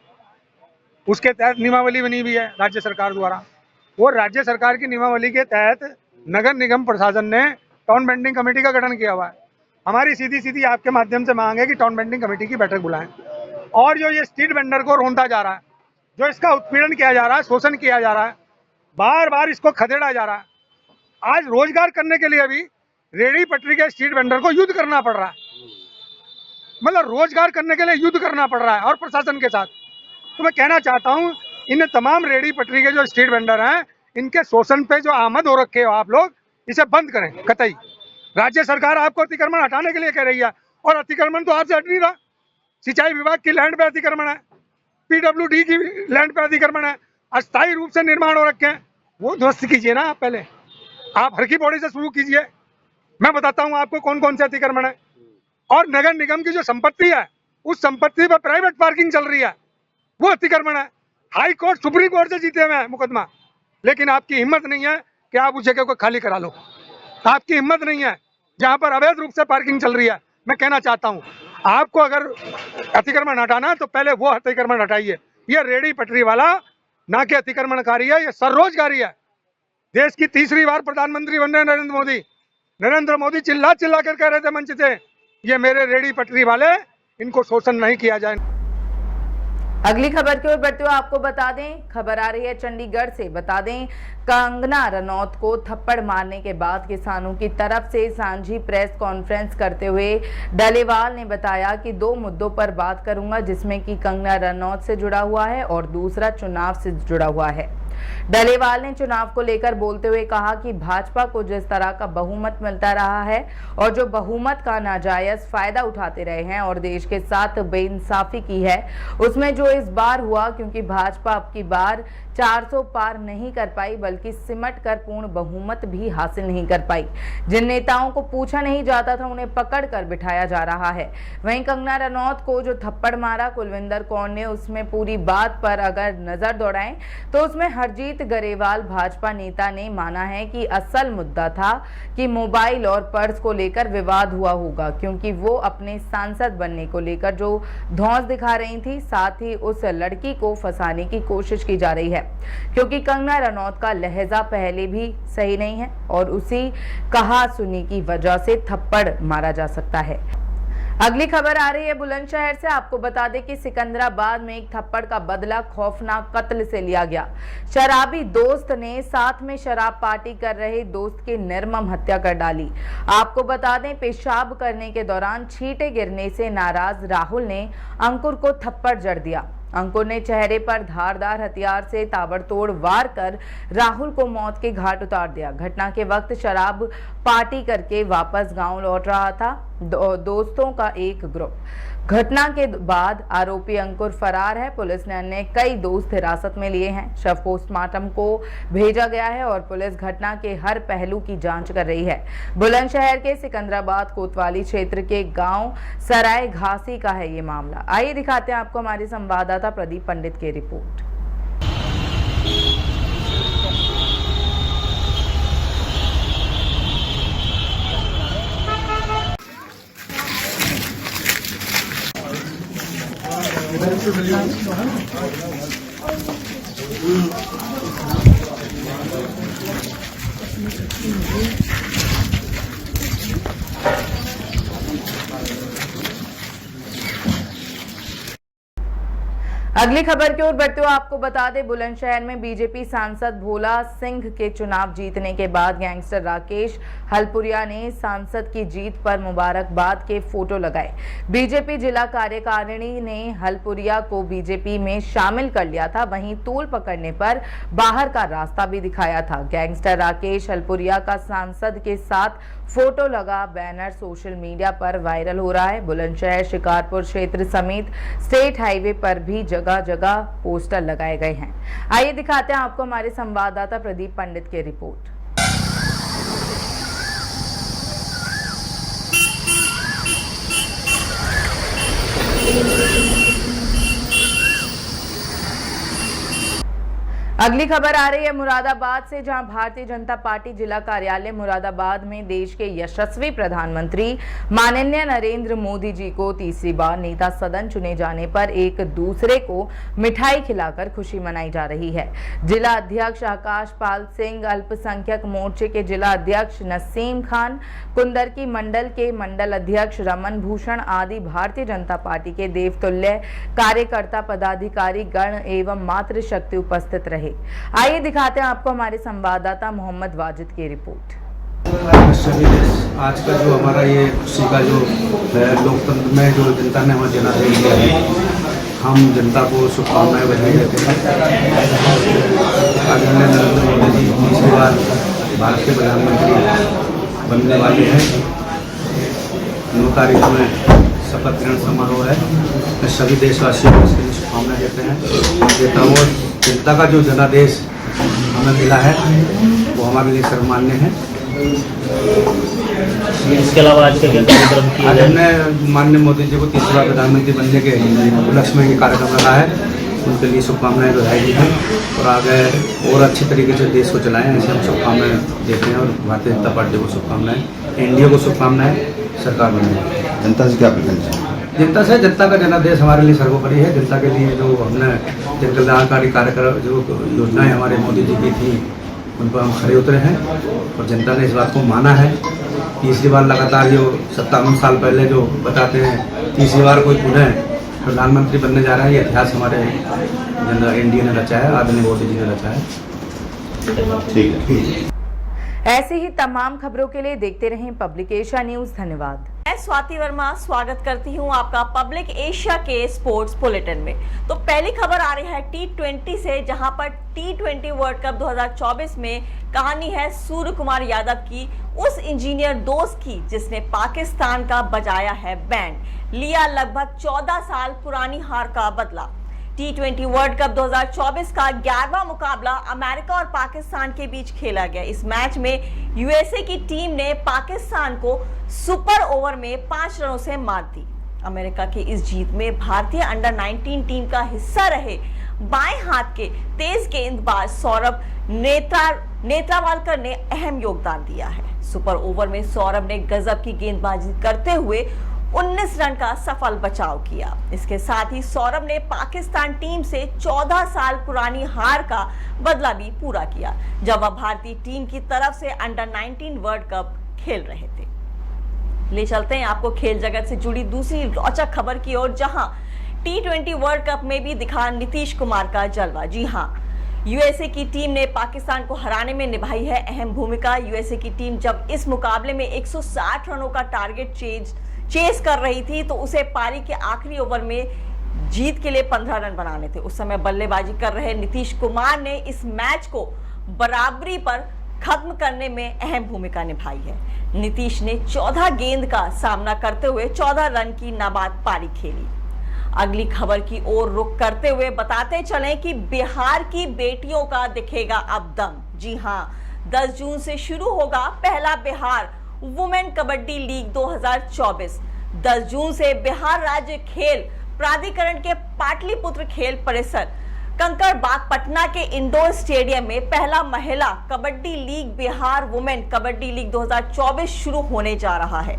Speaker 4: उसके तहत नियमावली बनी हुई है राज्य सरकार द्वारा। वो राज्य सरकार की नियमावली के तहत नगर निगम प्रशासन ने टाउन बेंडिंग कमेटी का गठन किया हुआ है। हमारी सीधी सीधी आपके माध्यम से मांग है कि टाउन बेंडिंग कमेटी की बैठक बुलाएं। और जो ये स्ट्रीट वेंडर को रोंदा जा रहा है, जो इसका उत्पीड़न किया जा रहा है, शोषण किया जा रहा है, बार बार इसको खदेड़ा जा रहा है। आज रोजगार करने के लिए भी रेहड़ी पटरी के स्ट्रीट वेंडर को युद्ध करना पड़ रहा है, मतलब रोजगार करने के लिए युद्ध करना पड़ रहा है और प्रशासन के साथ। तो मैं कहना चाहता हूँ, इन तमाम रेहड़ी पटरी के जो स्ट्रीट वेंडर हैं, इनके शोषण पे जो आमद हो रखे हो आप लोग, इसे बंद करें कतई। राज्य सरकार आपको अतिक्रमण हटाने के लिए कह रही है और अतिक्रमण तो आपसे हट नहीं रहा। सिंचाई विभाग की लैंड पे अतिक्रमण है, PWD की लैंड पे अतिक्रमण है, अस्थायी रूप से निर्माण हो रखे हैं, वो ध्वस्त कीजिए ना। आप पहले आप हर की बॉडी से शुरू कीजिए। मैं बताता हूँ आपको कौन कौन से अतिक्रमण है। और नगर निगम की जो संपत्ति है, उस संपत्ति पर प्राइवेट पार्किंग चल रही है, वो अतिक्रमण है। हाई कोर्ट, सुप्रीम कोर्ट से जीते हुए हैं मुकदमा, लेकिन आपकी हिम्मत नहीं है कि आप उस जगह को खाली करा लो। आपकी हिम्मत नहीं है जहां पर अवैध रूप से पार्किंग चल रही है। मैं कहना चाहता हूं, आपको अगर अतिक्रमण हटाना तो पहले वो अतिक्रमण हटाइए। ये रेहड़ी पटरी वाला ना कि अतिक्रमणकारी है, ये स्वरोजगारी है। देश की तीसरी बार प्रधानमंत्री बन रहे नरेंद्र मोदी चिल्ला चिल्ला कर कह रहे थे मंच से, ये मेरे रेहड़ी पटरी वाले, इनको शोषण नहीं किया जाए।
Speaker 2: अगली खबर की ओर बढ़ते हुए आपको बता दें, खबर आ रही है चंडीगढ़ से। बता दें, कंगना रनौत को थप्पड़ मारने के बाद किसानों की तरफ से सांझी प्रेस कॉन्फ्रेंस करते हुए डलेवाल ने बताया कि 2 मुद्दों पर बात करूंगा, जिसमें कि कंगना रनौत से जुड़ा हुआ है और दूसरा चुनाव से जुड़ा हुआ है। डलेवाल ने चुनाव को लेकर बोलते हुए कहा कि भाजपा को जिस तरह का बहुमत मिलता रहा है और जो बहुमत का नाजायज फायदा उठाते रहे हैं और देश के साथ बेइंसाफी की है, उसमें जो इस बार हुआ, क्योंकि भाजपा अब की बार 400 पार नहीं कर पाई, बल्कि सिमट कर पूर्ण बहुमत भी हासिल नहीं कर पाई। जिन नेताओं को पूछा नहीं जाता था, उन्हें पकड़ कर बिठाया जा रहा है। वहीं कंगना रनौत को जो थप्पड़ मारा कुलविंदर कौर ने, उसमें पूरी बात पर अगर नजर दौड़ाएं तो उसमें हरजीत गरेवाल भाजपा नेता ने माना है कि असल मुद्दा था कि मोबाइल और पर्स को लेकर विवाद हुआ होगा, क्योंकि वो अपने सांसद बनने को लेकर जो धौंस दिखा रही थी, साथ ही उस लड़की को फंसाने की कोशिश की जा रही है, क्योंकि कंगना रनौत का लहजा पहले भी सही नहीं है और उसी कहा सुनी की वजह से थप्पड़ मारा जा सकता है। अगली खबर आ रही है बुलंदशहर से। आपको बता दें कि सिकंदराबाद में एक थप्पड़ का बदला खौफनाक कत्ल से लिया गया। शराबी दोस्त ने साथ में शराब पार्टी कर रहे दोस्त की निर्मम हत्या कर डाली। आपको बता दें, पेशाब करने के दौरान छींटे गिरने से नाराज राहुल ने अंकुर को थप्पड़ जड़ दिया। अंकुर ने चेहरे पर धारदार हथियार से ताबड़तोड़ वार कर राहुल को मौत के घाट उतार दिया। घटना के वक्त शराब पार्टी करके वापस गांव लौट रहा था दोस्तों का एक ग्रुप। घटना के बाद आरोपी अंकुर फरार है। पुलिस ने अन्य कई दोस्त हिरासत में लिए हैं। शव पोस्टमार्टम को भेजा गया है और पुलिस घटना के हर पहलू की जांच कर रही है। बुलंदशहर के सिकंदराबाद कोतवाली क्षेत्र के गांव सराय घासी का है ये मामला। आइए दिखाते हैं आपको हमारे संवाददाता प्रदीप पंडित की रिपोर्ट। अगली खबर की ओर बढ़ते हुए आपको बता दें, बुलंदशहर में बीजेपी सांसद भोला सिंह के चुनाव जीतने के बाद गैंगस्टर राकेश हलपुरिया ने सांसद की जीत पर मुबारकबाद के फोटो लगाए। बीजेपी जिला कार्यकारिणी ने हलपुरिया को बीजेपी में शामिल कर लिया था, वहीं तूल पकड़ने पर बाहर का रास्ता भी दिखाया था। गैंगस्टर राकेश हलपुरिया का सांसद के साथ फोटो लगा बैनर सोशल मीडिया पर वायरल हो रहा है। बुलंदशहर शिकारपुर क्षेत्र समेत स्टेट हाईवे पर भी जगह जगह पोस्टर लगाए गए हैं। आइए दिखाते हैं आपको हमारे संवाददाता प्रदीप पंडित की रिपोर्ट। अगली खबर आ रही है मुरादाबाद से, जहां भारतीय जनता पार्टी जिला कार्यालय मुरादाबाद में देश के यशस्वी प्रधानमंत्री माननीय नरेंद्र मोदी जी को तीसरी बार नेता सदन चुने जाने पर एक दूसरे को मिठाई खिलाकर खुशी मनाई जा रही है। जिला अध्यक्ष आकाश पाल सिंह, अल्पसंख्यक मोर्चे के जिला अध्यक्ष नसीम खान, कुंदरकी मंडल के मंडल अध्यक्ष रमन भूषण आदि भारतीय जनता पार्टी के देवतुल्य कार्यकर्ता, पदाधिकारी गण एवं मातृशक्ति उपस्थित रहे। आइए दिखाते हैं आपको हमारे संवाददाता मोहम्मद वाजिद की रिपोर्ट।
Speaker 5: सभी देश आज का जो हमारा ये खुशी का जो लोकतंत्र में जो जनता ने हमारे जनादेश दिया है, हम जनता को शुभकामनाएं बधाई देते हैं। आदरणीय नरेंद्र मोदी जी तीसरी बार भारत के प्रधानमंत्री बनने वाले हैं। 9 तारीख में शपथ ग्रहण समारोह है। मैं सभी देशवासियों को इसके लिए शुभकामनाएं देता हूँ। जनता का जो जनादेश हमें मिला है वो हमारे लिए सर्वमान्य है।
Speaker 6: इसके अलावा आज का कार्यक्रम किया
Speaker 5: आज हमने माननीय मोदी जी को तीसरी बार प्रधानमंत्री बनने के उपलक्ष्य में ये कार्यक्रम रखा है। उनके लिए शुभकामनाएं बधाई दी हैं और आगे और अच्छी तरीके से देश को चलाएं, ऐसे हम शुभकामनाएं देते हैं। और भारतीय जनता पार्टी को शुभकामनाएं, एनडीए को शुभकामनाएं, सरकार बनने।
Speaker 7: जनता से क्या अपील है?
Speaker 5: जनता का जनादेश हमारे लिए सर्वोपरि है। जनता के लिए जो हमने जन कल्याणकारी कार्यक्रम जो योजनाएं हमारे मोदी जी की थी उन पर हम खड़े उतरे हैं और जनता ने इस बात को माना है। तीसरी बार लगातार जो 57 साल पहले जो बताते हैं तीसरी बार कोई पुनः प्रधानमंत्री बनने जा रहा है, ये इतिहास हमारे एनडीए ने रचा है, आदरणीय मोदी जी ने रचा है।
Speaker 7: ठीक है।
Speaker 2: ऐसी ही तमाम खबरों के लिए देखते रहें पब्लिक एशिया न्यूज। धन्यवाद।
Speaker 1: मैं स्वाति वर्मा स्वागत करती हूं आपका पब्लिक एशिया के स्पोर्ट्स बुलेटिन में। तो पहली खबर आ रही है T20 से, जहां पर T20 वर्ल्ड कप 2024 में कहानी है सूर्य कुमार यादव की, उस इंजीनियर दोस्त की जिसने पाकिस्तान का बजाया है बैंड, लिया लगभग 14 साल पुरानी हार का बदला। T20 वर्ल्ड कप 2024 का 11वां मुकाबला अमेरिका और पाकिस्तान के बीच खेला गया। इस मैच में यूएसए की टीम ने पाकिस्तान को सुपर ओवर में 5 रनों से मात दी। अमेरिका की इस जीत में भारतीय अंडर 19 टीम का हिस्सा रहे बाएं हाथ के तेज गेंदबाज सौरभ नेत्रावालकर ने अहम योगदान दिया है। सुपर ओवर में सौरभ ने गजब की गेंदबाजी करते हुए 19 रन का सफल बचाव किया। इसके साथ ही सौरभ ने पाकिस्तान टीम से 14 साल पुरानी हार का बदला भी पूरा किया, जब वह भारतीय टीम की तरफ से अंडर 19 वर्ल्ड कप खेल रहे थे। ले चलते हैं आपको खेल जगत से जुड़ी दूसरी रोचक खबर की ओर, जहां T20 वर्ल्ड कप में भी दिखा नीतीश कुमार का जलवा। जी हां, यूएसए की टीम ने पाकिस्तान को हराने में निभाई है अहम भूमिका। यूएसए की टीम जब इस मुकाबले में 160 रनों का टारगेट चेस कर रही थी, तो उसे पारी के आखिरी ओवर में जीत के लिए 15 रन बनाने थे। उस समय बल्लेबाजी कर रहे नीतीश कुमार ने इस मैच को बराबरी पर खत्म करने में अहम भूमिका निभाई है। नीतीश ने 14 गेंद का सामना करते हुए 14 रन की नाबाद पारी खेली। अगली खबर की ओर रुख करते हुए बताते चलें कि बिहार की बेटियों का दिखेगा अब दम। जी हां, 10 जून से शुरू होगा पहला बिहार वुमेन कबड्डी लीग 2024। 10 जून से बिहार राज्य खेल प्राधिकरण के पाटलिपुत्र खेल परिसर कंकड़बाग पटना के इंडोर स्टेडियम में पहला महिला kabaddi league Bihar women kabaddi league 2024 शुरू होने जा रहा है।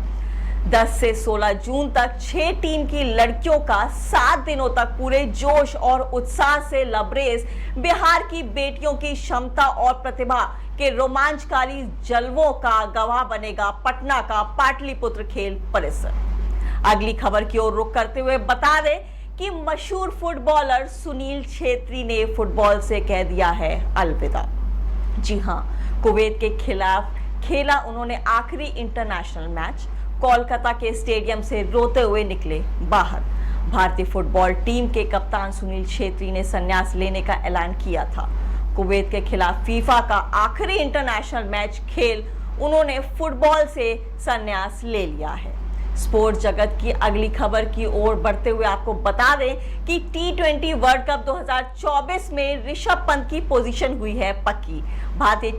Speaker 1: 10 से 16 जून तक 6 टीम की लड़कियों का 7 दिनों तक पूरे जोश और उत्साह से लबरेज बिहार की बेटियों की क्षमता और प्रतिभा के रोमांचकारी जलवों का गवाह बनेगा पटना का पाटलिपुत्र खेल परिसर। अगली खबर की ओर रुख करते हुए बता दें कि मशहूर फुटबॉलर सुनील छेत्री ने फुटबॉल से कह दिया है अलविदा। जी हां, कुवैत के खिलाफ खेला उन्होंने आखिरी इंटरनेशनल मैच। कोलकाता के स्टेडियम से रोते हुए निकले बाहर। भारतीय फुटबॉल टीम के कप्तान सुनील छेत्री ने संन्यास लेने का ऐलान किया था। कुवैत के खिलाफ फीफा का आखिरी इंटरनेशनल मैच खेल उन्होंने फुटबॉल से संन्यास ले लिया है। स्पोर्ट्स जगत की अगली खबर की ओर बढ़ते हुए आपको बता दें कि T20 वर्ल्ड कप 2024 में ऋषभ पंत की पोजीशन हुई है पक्की। भारतीय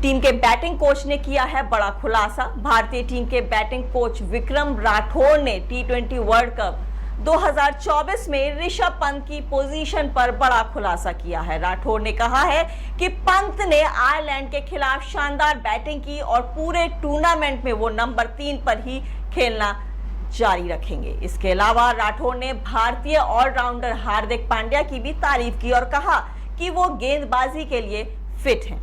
Speaker 1: टीम के बैटिंग कोच ने किया है बड़ा खुलासा। भारतीय टीम के बैटिंग कोच विक्रम राठौड़ ने T20 वर्ल्ड कप 2024 में ऋषभ पंत की पोजीशन पर बड़ा खुलासा किया है। राठौर ने कहा है कि पंत ने आयरलैंड के खिलाफ शानदार बैटिंग की और पूरे टूर्नामेंट में वो नंबर 3 पर ही खेलना जारी रखेंगे। इसके अलावा राठौर ने भारतीय ऑलराउंडर हार्दिक पांड्या की भी तारीफ की और कहा कि वो गेंदबाजी के लिए फिट हैं।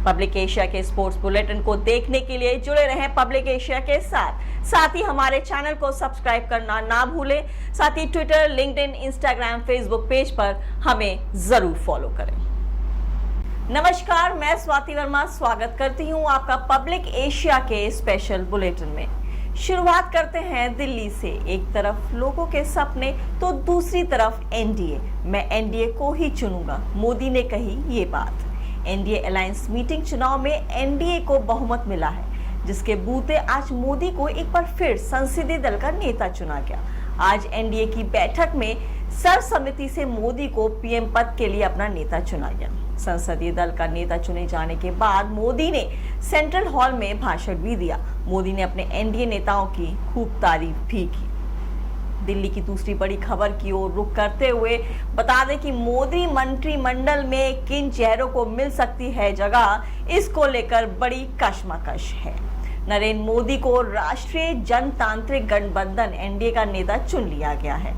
Speaker 1: पब्लिक एशिया के स्पोर्ट्स बुलेटिन को देखने के लिए जुड़े रहें पब्लिक एशिया के साथ ही हमारे चैनल को सब्सक्राइब करना ना भूलें। साथ ही Twitter, LinkedIn, Instagram, Facebook page पर हमें जरूर फॉलो करें। नमस्कार, मैं स्वाति वर्मा स्वागत करती हूं आपका पब्लिक एशिया के स्पेशल बुलेटिन में। शुरुआत करते हैं दिल्ली से। एक तरफ लोगों के सपने तो दूसरी तरफ एनडीए। मैं एनडीए को ही चुनूंगा, मोदी ने कही ये बात। एनडीए अलायंस मीटिंग चुनाव में एनडीए को बहुमत मिला है, जिसके बूते आज मोदी को एक बार फिर संसदीय दल का नेता चुना गया। आज एनडीए की बैठक में सर्वसम्मति से मोदी को पीएम पद के लिए अपना नेता चुना गया। संसदीय दल का नेता चुने जाने के बाद मोदी ने सेंट्रल हॉल में भाषण भी दिया। मोदी ने अपने एनडीए नेताओं की खूब तारीफ भी की। दिल्ली की दूसरी बड़ी खबर की ओर रुख करते हुए बता दें कि मोदी मंत्रिमंडल में किन चेहरों को मिल सकती है जगह, इसको लेकर बड़ी कशमकश है। नरेंद्र मोदी को राष्ट्रीय जनतांत्रिक गठबंधन एनडीए का नेता चुन लिया गया है।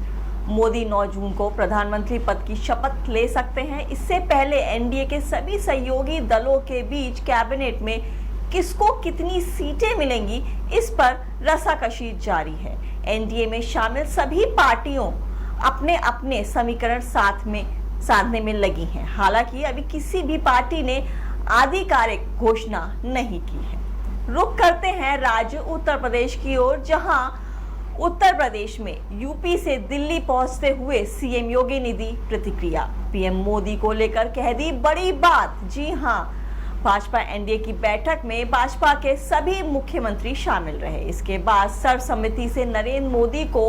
Speaker 1: मोदी 9 जून को प्रधानमंत्री पद की शपथ ले सकते हैं। इससे पहले एनडीए के सभी सहयोगी दलों के बीच कैबिनेट में किसको कितनी सीटें मिलेंगी, इस पर रसाकशी जारी है। एनडीए में शामिल सभी पार्टियों अपने अपने समीकरण साधने में लगी हैं। हालांकि अभी किसी भी पार्टी ने आधिकारिक घोषणा नहीं की है। रुख करते हैं राज्य उत्तर प्रदेश की ओर, जहां उत्तर प्रदेश में यूपी से दिल्ली पहुंचते हुए सीएम योगी ने दी प्रतिक्रिया। पीएम मोदी को लेकर कह दी बड़ी बात। जी हां, भाजपा एनडीए की बैठक में भाजपा के सभी मुख्यमंत्री शामिल रहे। इसके बाद सर्वसम्मति से नरेंद्र मोदी को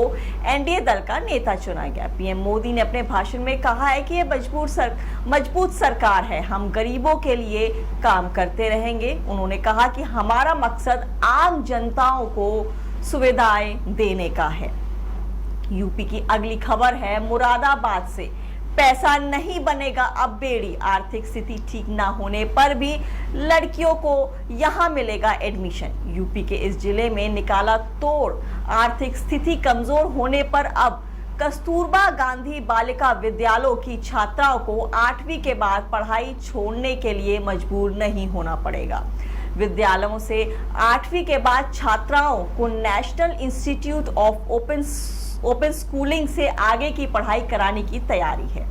Speaker 1: एनडीए दल का नेता चुना गया। पीएम मोदी ने अपने भाषण में कहा है कि ये मजबूत सरकार है, हम गरीबों के लिए काम करते रहेंगे। उन्होंने कहा कि हमारा मकसद आम जनताओं को सुविधाएं देने का है। यूपी की अगली खबर है मुरादाबाद से। पैसा नहीं बनेगा अब बेड़ी। आर्थिक स्थिति ठीक ना होने पर भी लड़कियों को यहां मिलेगा एडमिशन। यूपी के इस जिले में निकाला तोड़। आर्थिक स्थिति कमजोर होने पर अब कस्तूरबा गांधी बालिका विद्यालयों की छात्राओं को 8वीं के बाद पढ़ाई छोड़ने के लिए मजबूर नहीं होना पड़ेगा। विद्यालयों से 8वीं के बाद छात्राओं को national institute of open schooling से आगे की पढ़ाई कराने की तैयारी है।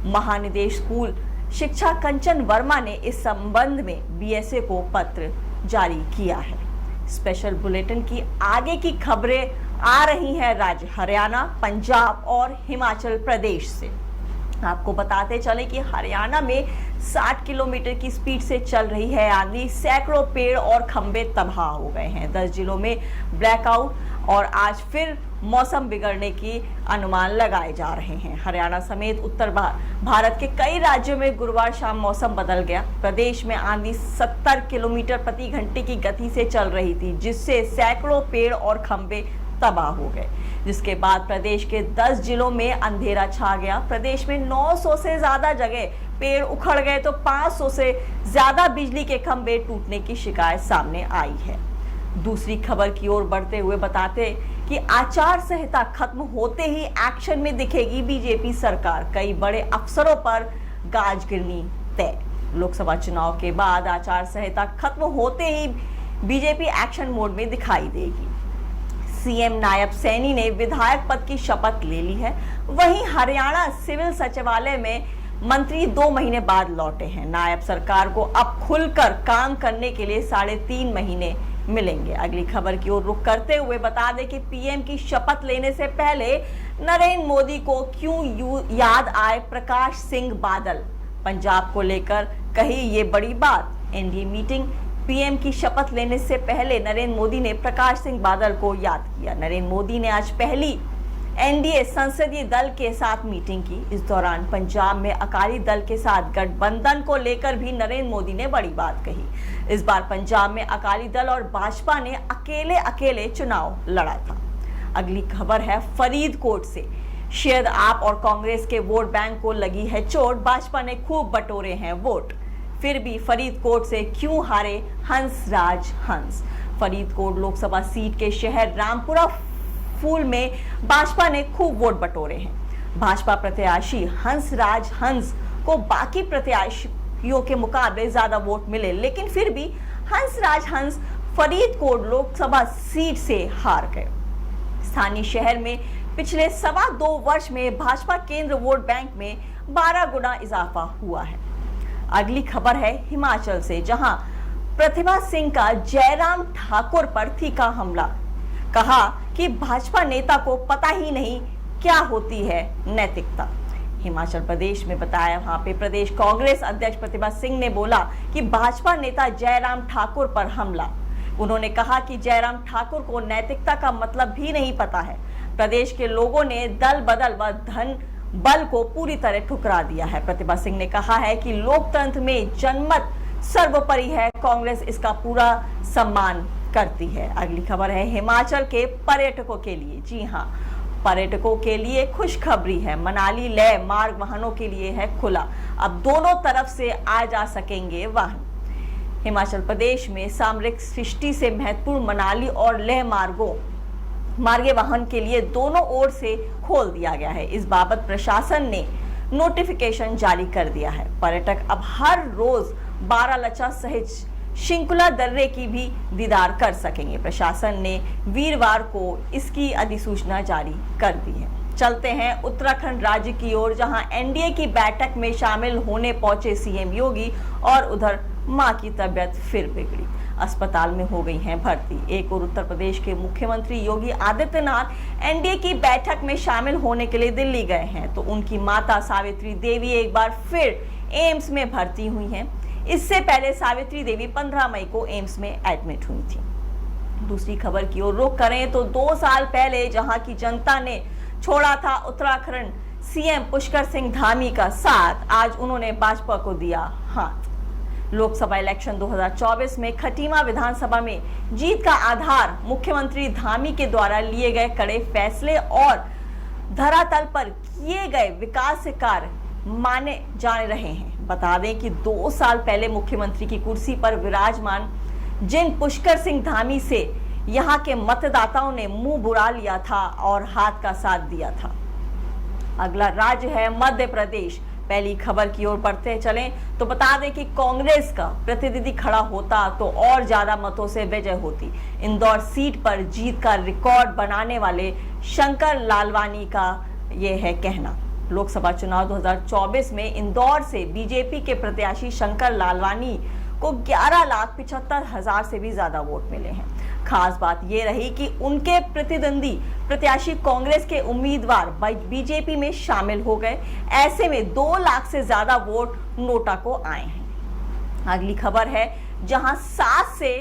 Speaker 1: महानिदेश स्कूल शिक्षा कंचन वर्मा ने इस संबंध में बीएसए को पत्र जारी किया है। स्पेशल बुलेटिन की आगे की खबरें आ रही हैं राज्य हरियाणा, पंजाब और हिमाचल प्रदेश से। आपको बताते चले कि हरियाणा में 60 किलोमीटर की स्पीड से चल रही है आंधी। सैकड़ों पेड़ और खंभे तबाह हो गए हैं। 10 जिलों में ब्लैकआउट और आज फिर मौसम बिगड़ने की अनुमान लगाए जा रहे हैं। हरियाणा समेत उत्तर भारत के कई राज्यों में गुरुवार शाम मौसम बदल गया। प्रदेश में आंधी 70 किलोमीटर प्रति घंटे की गति से चल रही थी, जिससे सैकड़ों पेड़ और खंभे तबाह हो गए, जिसके बाद प्रदेश के 10 जिलों में अंधेरा छा गया। प्रदेश में 900 से ज्यादा जगह पेड़ उखड़ गए तो 500 से ज्यादा बिजली के खंभे टूटने की शिकायत सामने आई है। दूसरी खबर की ओर बढ़ते हुए बताते कि आचार संहिता खत्म होते ही एक्शन में दिखेगी बीजेपी सरकार। कई बड़े अफसरों पर गाज गिरनी तय। लोकसभा चुनाव के बाद आचार संहिता खत्म होते ही बीजेपी एक्शन मोड में दिखाई देगी। सीएम नायब सैनी ने विधायक पद की शपथ ले ली है। वहीं हरियाणा सिविल सचिवालय में मंत्री 2 महीने बाद लौटे हैं। नायब सरकार को अब खुलकर काम करने के लिए 3.5 महीने मिलेंगे। अगली खबर की ओर रुख करते हुए बता दें कि पीएम की शपथ लेने से पहले नरेंद्र मोदी को क्यों याद आए प्रकाश सिंह बादल। पंजाब को लेकर कही ये बड़ी बात। NDA meeting. पीएम की शपथ लेने से पहले नरेंद्र मोदी ने प्रकाश सिंह बादल को याद किया। नरेंद्र मोदी ने आज पहली एनडीए संसदीय दल के साथ मीटिंग की। इस दौरान पंजाब में अकाली दल के साथ गठबंधन को लेकर भी नरेंद्र मोदी ने बड़ी बात कही। इस बार पंजाब में अकाली दल और भाजपा ने अकेले चुनाव लड़ा था। अगली खबर है फरीदकोट से। शायद आप और कांग्रेस के वोट बैंक को लगी है चोट, भाजपा ने खूब बटोरे हैं वोट, फिर भी फरीदकोट से क्यों हारे हंसराज हंस। फरीदकोट लोकसभा सीट के शहर रामपुरा फूल में भाजपा ने खूब वोट बटोरे हैं। भाजपा प्रत्याशी हंसराज हंस को बाकी प्रत्याशियों के मुकाबले ज्यादा वोट मिले, लेकिन फिर भी हंसराज हंस फरीदकोट लोकसभा सीट से हार गए। स्थानीय शहर में पिछले 2.25 वर्ष में भाजपा केंद्र वोट बैंक में 12 गुना इजाफा हुआ है। अगली खबर है हिमाचल से, जहां प्रतिभा सिंह का जयराम ठाकुर पर तीखा हमला। कहा कि भाजपा नेता को पता ही नहीं क्या होती है नैतिकता। हिमाचल प्रदेश में बताया, वहां पे प्रदेश कांग्रेस अध्यक्ष प्रतिभा सिंह ने बोला कि भाजपा नेता जयराम ठाकुर पर हमला। उन्होंने कहा कि जयराम ठाकुर को नैतिकता का मतलब भी नहीं पता है। प्रदेश के लोगों ने दल बदल व धन बल को पूरी तरह ठुकरा दिया है। प्रतिभा सिंह ने कहा है कि लोकतंत्र में जनमत सर्वोपरि है, कांग्रेस इसका पूरा सम्मान करती है। अगली खबर है हिमाचल के पर्यटकों के लिए। जी हां, पर्यटकों के लिए खुशखबरी है। मनाली लेह मार्ग वाहनों के लिए है खुला, अब दोनों तरफ से आ जा सकेंगे वाहन। हिमाचल प्रदेश में सामरिक सृष्टि से महत्वपूर्ण मनाली और लेह मार्गे वाहन के लिए दोनों ओर से खोल दिया गया है। इस बाबत प्रशासन ने नोटिफिकेशन जारी कर दिया है। पर्यटक अब हर रोज बारालाचा सहित शिंकुला दर्रे की भी दीदार कर सकेंगे। प्रशासन ने वीरवार को इसकी अधिसूचना जारी कर दी है। चलते हैं उत्तराखंड राज्य की ओर, जहां एनडीए की बैठक में शामिल होने पहुंचे सीएम योगी और उधर मां की तबीयत फिर बिगड़ी, अस्पताल में हो गई हैं भर्ती। एक और उत्तर प्रदेश के मुख्यमंत्री योगी आदित्यनाथ एनडीए की बैठक में शामिल होने के लिए दिल्ली गए हैं, तो उनकी माता सावित्री देवी एक बार फिर एम्स में भर्ती हुई हैं। इससे पहले सावित्री देवी 15 मई को एम्स में एडमिट हुई थी। दूसरी खबर की ओर रुख करें तो 2 साल पहले जहां की जनता ने छोड़ा था उत्तराखंड सीएम पुष्कर सिंह धामी का साथ, आज उन्होंने भाजपा को दिया हाथ। लोकसभा इलेक्शन 2024 में खटीमा विधानसभा में जीत का आधार मुख्यमंत्री धामी के द्वारा लिए गए कड़े फैसले और धरातल पर किए गए विकास कार्य माने जा रहे हैं। बता दें कि 2 साल पहले मुख्यमंत्री की कुर्सी पर विराजमान जिन पुष्कर सिंह धामी से यहां के मतदाताओं ने मुंह बुरा लिया था और हाथ का साथ दिया था। अगला राज्य है मध्य प्रदेश। पहली खबर की ओर बढ़ते चलें तो बता दें कि कांग्रेस का प्रतिनिधि खड़ा होता तो और ज्यादा मतों से विजय होती। इंदौर सीट पर जीत का रिकॉर्ड बनाने वाले शंकर लालवानी का यह है कहना। लोकसभा चुनाव 2024 में इंदौर से बीजेपी के प्रत्याशी शंकर लालवानी को 11,75,000 से भी ज्यादा वोट मिले हैं। खास बात यह रही कि उनके प्रतिद्वंदी प्रत्याशी कांग्रेस के उम्मीदवार बीजेपी में शामिल हो गए। ऐसे में 2 लाख से ज्यादा वोट नोटा को आए हैं। अगली खबर है, जहां सास से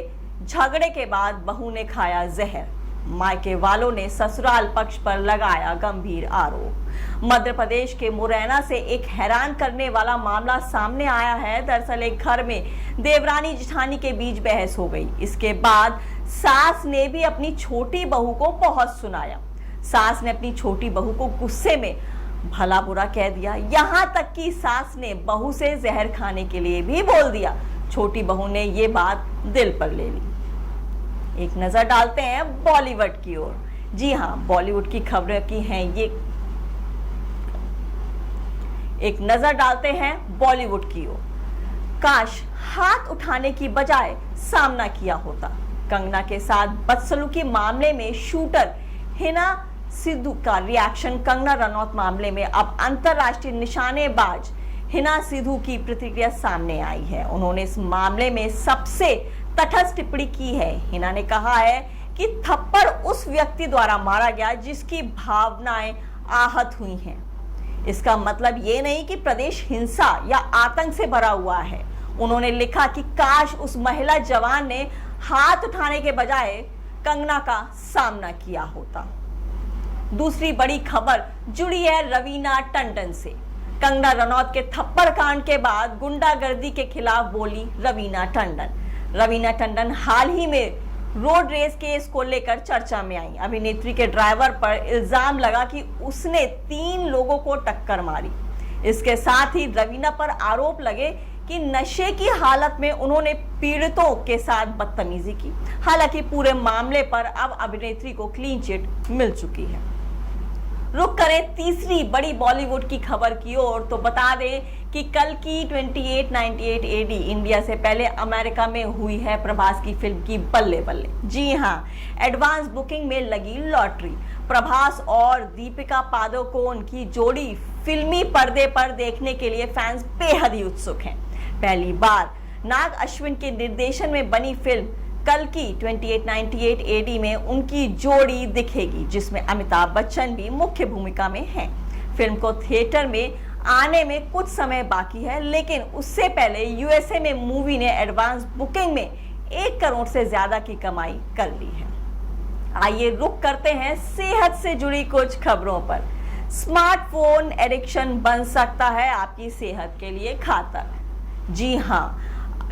Speaker 1: झगड़े के बाद बहू ने खाया जहर, मायके वालों ने ससुराल पक्ष पर लगाया गंभीर आरोप। मध्य प्रदेश के मुरैना से एक हैरान करने वाला मामला सामने आया है। दरअसल एक घर में देवरानी जेठानी के बीच बहस हो गई। इसके बाद सास ने भी अपनी छोटी बहू को बहुत सुनाया। सास ने अपनी छोटी बहू को गुस्से में भला बुरा कह दिया, यहां तक कि सास ने बहू से जहर खाने के लिए भी बोल दिया। छोटी बहू ने ये बात दिल पर ले ली। एक नजर डालते हैं बॉलीवुड की ओर। जी हां, बॉलीवुड की खबरें की हैं ये। एक नजर डालते हैं बॉलीवुड की ओर। काश हाथ उठाने की बजाय सामना किया होता। कंगना के साथ बदसलूकी मामले में शूटर हिना सिद्धू का रिएक्शन। कंगना रनौत मामले में अब अंतरराष्ट्रीय निशानेबाज हिना सिद्धू की प्रतिक्रिया सामने आई है। उन्होंने इस मामले में सबसे तटस्थ टिप्पणी की है। हिना ने कहा है कि थप्पड़ उस व्यक्ति द्वारा मारा गया जिसकी भावनाएं आहत हुई हैं। इसका मतलब ये नहीं कि प्रदेश हिंसा या आतंक से भरा हुआ है। उन्होंने लिखा कि काश उस महिला जवान ने हाथ उठाने के बजाय कंगना का सामना किया होता। दूसरी बड़ी खबर जुड़ी है रवीना टंडन से। कंगना रनौत के थप्पड़ कांड के बाद गुंडागर्दी के खिलाफ बोली रवीना टंडन। रवीना टंडन हाल ही में रोड रेस केस को लेकर चर्चा में आई। अभिनेत्री के ड्राइवर पर इल्जाम लगा कि उसने 3 लोगों को टक्कर मारी। इसके साथ ही रवीना पर आरोप लगे कि नशे की हालत में उन्होंने पीड़ितों के साथ बदतमीजी की। हालांकि पूरे मामले पर अब अभिनेत्री को क्लीन चिट मिल चुकी है। रुक करें तीसरी बड़ी बॉलीवुड की खबर की ओर, तो बता दें कि कल की 2898 एडी इंडिया से पहले अमेरिका में हुई है प्रभास की फिल्म की बल्ले बल्ले। जी हां, एडवांस बुकिंग में लगी लॉटरी। प्रभास और दीपिका पादुकोण की जोड़ी फिल्मी पर्दे पर देखने के लिए फैंस बेहद ही उत्सुक हैं। पहली बार नाग अश्विन के निर्देशन में बनी फिल्म कल की 2898 एडी में उनकी जोड़ी दिखेगी, जिसमें अमिताभ बच्चन भी मुख्य भूमिका में हैं। फिल्म को थिएटर में आने में कुछ समय बाकी है, लेकिन उससे पहले यूएसए में मूवी ने एडवांस बुकिंग में 1 करोड़ से ज्यादा की कमाई कर ली है। आइए रुक करते हैं सेहत से जुड़ी कुछ खबरों पर। स्मार्टफोन एडिक्शन बन सकता है आपकी सेहत के लिए घातक। जी हां,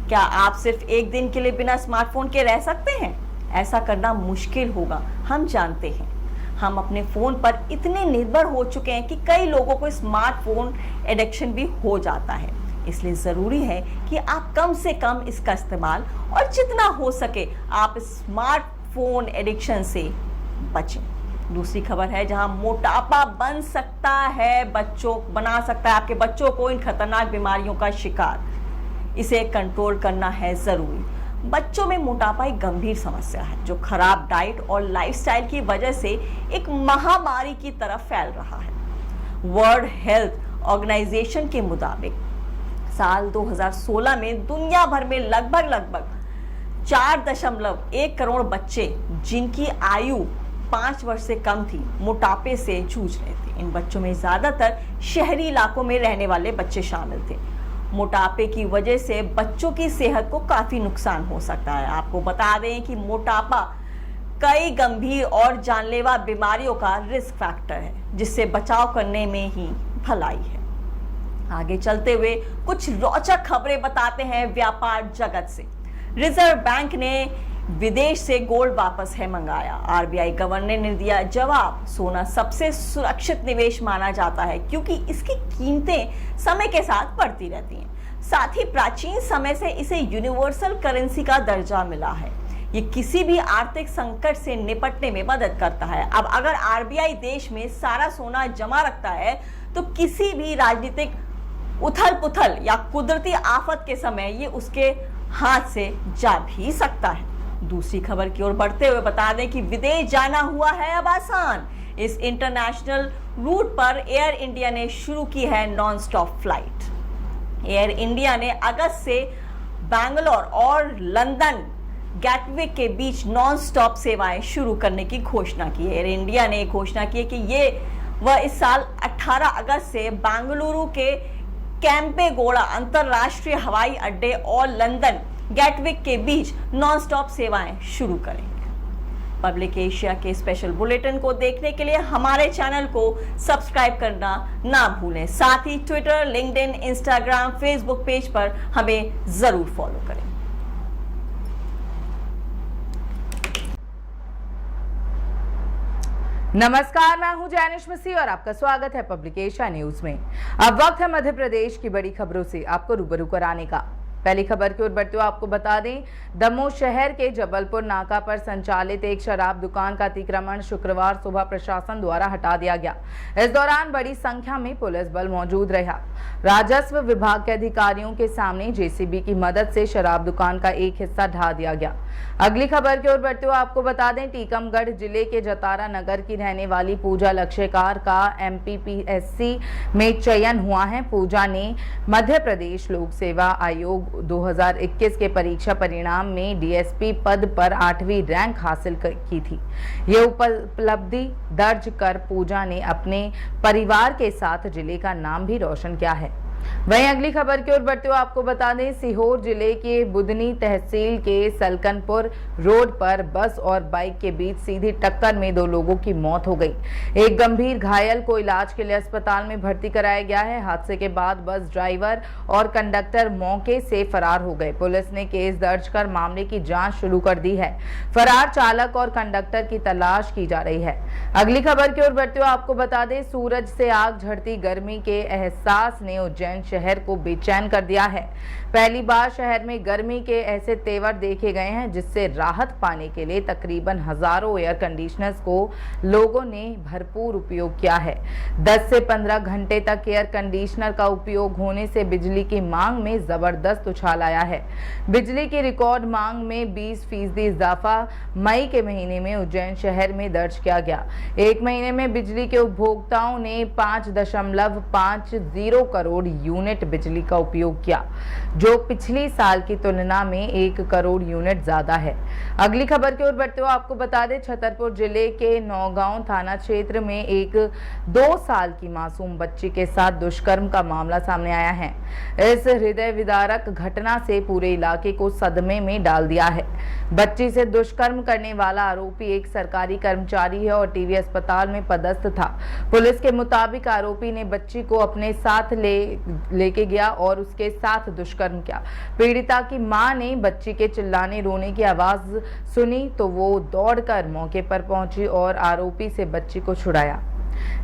Speaker 1: क्या आप सिर्फ एक दिन के लिए बिना स्मार्टफोन के रह सकते हैं? ऐसा करना मुश्किल होगा, हम जानते हैं। हम अपने फोन पर इतने निर्भर हो चुके हैं कि कई लोगों को स्मार्टफोन एडिक्शन भी हो जाता है। इसलिए जरूरी है कि आप कम से कम इसका इस्तेमाल और जितना हो सके आप स्मार्टफोन एडिक्शन से बचें। दूसरी खबर है जहां मोटापा बना सकता है आपके बच्चों को इन खतरनाक बीमारियों का शिकार। इसे कंट्रोल करना है जरूरी। बच्चों में मोटापा एक गंभीर समस्या है जो खराब डाइट और लाइफस्टाइल की वजह से एक महामारी की तरफ फैल रहा है। वर्ल्ड हेल्थ ऑर्गेनाइजेशन के मुताबिक साल 2016 में दुनिया भर में लगभग 4.1 करोड़ बच्चे जिनकी आयु 5 वर्ष से कम थी मोटापे से जूझ रहे थे। इन बच्चों में ज्यादातर शहरी इलाकों में रहने वाले बच्चे शामिल थे। मोटापे की वजह से बच्चों की सेहत को काफी नुकसान हो सकता है। आपको बता दें कि मोटापा कई गंभीर और जानलेवा बीमारियों का रिस्क फैक्टर है, जिससे बचाव करने में ही भलाई है। आगे चलते हुए कुछ रोचक खबरें बताते हैं व्यापार जगत से। रिजर्व बैंक ने विदेश से गोल्ड वापस है मंगाया। आरबीआई गवर्नर ने दिया जवाब। सोना सबसे सुरक्षित निवेश माना जाता है क्योंकि इसकी कीमतें समय के साथ बढ़ती रहती हैं। साथ ही प्राचीन समय से इसे यूनिवर्सल करेंसी का दर्जा मिला है। ये किसी भी आर्थिक संकट से निपटने में मदद करता है। अब अगर आरबीआई देश में सारा सोना जमा रखता है तो किसी भी राजनीतिक उथल पुथल या कुदरती आफत के समय ये उसके हाथ से जा भी सकता है। दूसरी खबर की ओर बढ़ते हुए बता दें कि विदेश जाना हुआ है अब आसान। इस इंटरनेशनल रूट पर एयर इंडिया ने शुरू की है non stop flight. Air India ने अगस्त से बैंगलोर और लंदन गैटविक के बीच नॉन स्टॉप सेवाएं शुरू करने की घोषणा की है। एयर इंडिया ने घोषणा की है कि वह इस साल 18 अगस्त से बेंगलुरु के कैंपेगौड़ा अंतरराष्ट्रीय हवाई अड्डे और लंदन गैटविक के बीच नॉन स्टॉप सेवाएं शुरू करेंगे। पब्लिक एशिया के स्पेशल बुलेटिन को देखने के लिए हमारे चैनल को सब्सक्राइब करना ना भूलें। साथ ही Twitter, LinkedIn, Instagram, Facebook page पर हमें जरूर फॉलो करें।
Speaker 2: नमस्कार, मैं हूं जैनिश मसीह और आपका स्वागत है पब्लिक एशिया न्यूज में। अब वक्त है मध्य प्रदेश की बड़ी खबरों से आपको रूबरू कराने का। पहली खबर की ओर बढ़ते हुए आपको बता दें, दमोह शहर के जबलपुर नाका पर संचालित एक शराब दुकान का अतिक्रमण शुक्रवार सुबह प्रशासन द्वारा हटा दिया गया। इस दौरान बड़ी संख्या में पुलिस बल मौजूद रहा। राजस्व विभाग के अधिकारियों के सामने जेसीबी की मदद से शराब दुकान का एक हिस्सा ढा दिया गया। अगली खबर की ओर बढ़ते हुए आपको बता दें, टीकमगढ़ जिले के जतारा नगर की रहने वाली पूजा लक्ष्यकार का एमपीपीएससी में चयन हुआ है। पूजा ने मध्य प्रदेश लोक सेवा आयोग 2021 के परीक्षा परिणाम में डीएसपी पद पर 8वीं रैंक हासिल की थी। ये उपलब्धि दर्ज कर पूजा ने अपने परिवार के साथ जिले का नाम भी रोशन किया है। वहीं अगली खबर की ओर बढ़ते हुए आपको बता दें, सीहोर जिले के बुधनी तहसील के सलकनपुर रोड पर बस और बाइक के बीच सीधी टक्कर में 2 लोगों की मौत हो गई। एक गंभीर घायल को इलाज के लिए अस्पताल में भर्ती कराया गया है। हादसे के बाद बस ड्राइवर और कंडक्टर मौके से फरार हो गए। पुलिस ने केस दर्ज कर मामले की जांच शुरू कर दी है। फरार चालक और कंडक्टर की तलाश की जा रही है। अगली खबर की ओर बढ़ते हुए आपको बता दें, सूरज से आग झड़ती गर्मी के एहसास ने उज्जैन शहर को बेचैन कर दिया है। पहली बार शहर में गर्मी के ऐसे तेवर देखे गए हैं जिससे राहत पाने के लिए तकरीबन हजारों एयर कंडीशनर्स को लोगों ने भरपूर उपयोग किया है। 10 से 15 घंटे तक एयर कंडीशनर का उपयोग होने से बिजली की मांग में जबरदस्त उछाल आया है। बिजली की रिकॉर्ड मांग में 20% इजाफा मई के महीने में उज्जैन शहर में दर्ज किया गया। एक महीने में बिजली के उपभोक्ताओं ने 5.50 करोड़ यूनिट बिजली का उपयोग किया, जो पिछली साल की तुलना में 1 करोड़ यूनिट ज्यादा है। अगली खबर की ओर बढ़ते हुए आपको बता दें, छतरपुर जिले के नौगांव थाना क्षेत्र में एक 2 साल की मासूम बच्ची के साथ दुष्कर्म का मामला सामने आया है। इस हृदय विदारक घटना से पूरे इलाके को सदमे में डाल दिया है। बच्ची से दुष्कर्म करने वाला आरोपी एक सरकारी कर्मचारी है और टीबी अस्पताल में पदस्थ था। पुलिस के मुताबिक आरोपी ने बच्ची को अपने साथ लेके गया और उसके साथ दुष्कर्म किया। पीड़िता की मां ने बच्ची के चिल्लाने रोने की आवाज सुनी तो वो दौड़कर मौके पर पहुंची और आरोपी से बच्ची को छुड़ाया।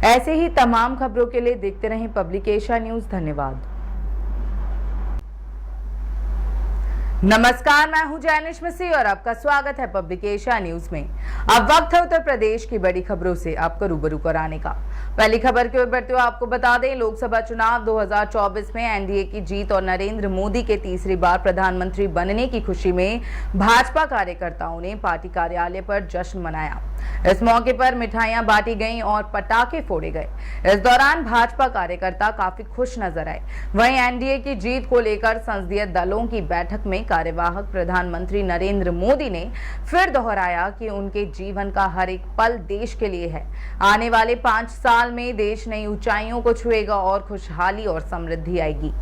Speaker 2: ऐसे ही तमाम खबरों के लिए देखते रहें पब्लिक एशिया न्यूज। धन्यवाद। नमस्कार, मैं हूं जैनिश मिसी और आपका स्वागत है पब्लिक एशिया न्यूज में। अब वक्त है उत्तर प्रदेश की बड़ी खबरों से आपको रूबरू कराने का। पहली खबर की ओर बढ़ते हुए आपको बता दें, लोकसभा चुनाव 2024 में एनडीए की जीत और नरेंद्र मोदी के तीसरी बार प्रधानमंत्री बनने की खुशी में भाजपा कार्यकर्ताओं ने पार्टी कार्यालय पर जश्न मनाया। इस मौके पर मिठाइयां बांटी गईं और पटाखे फोड़े गए। इस दौरान भाजपा कार्यकर्ता काफी खुश नजर आए। वहीं एनडीए की जीत को लेकर संसदीय दलों की बैठक में कार्यवाहक प्रधानमंत्री नरेंद्र मोदी ने फिर दोहराया कि उनके जीवन का हर एक पल देश के लिए है। आने वाले 5 साल में देश नई ऊंचाइयों को छुएगा और खुशहाली और समृद्धि आएगी।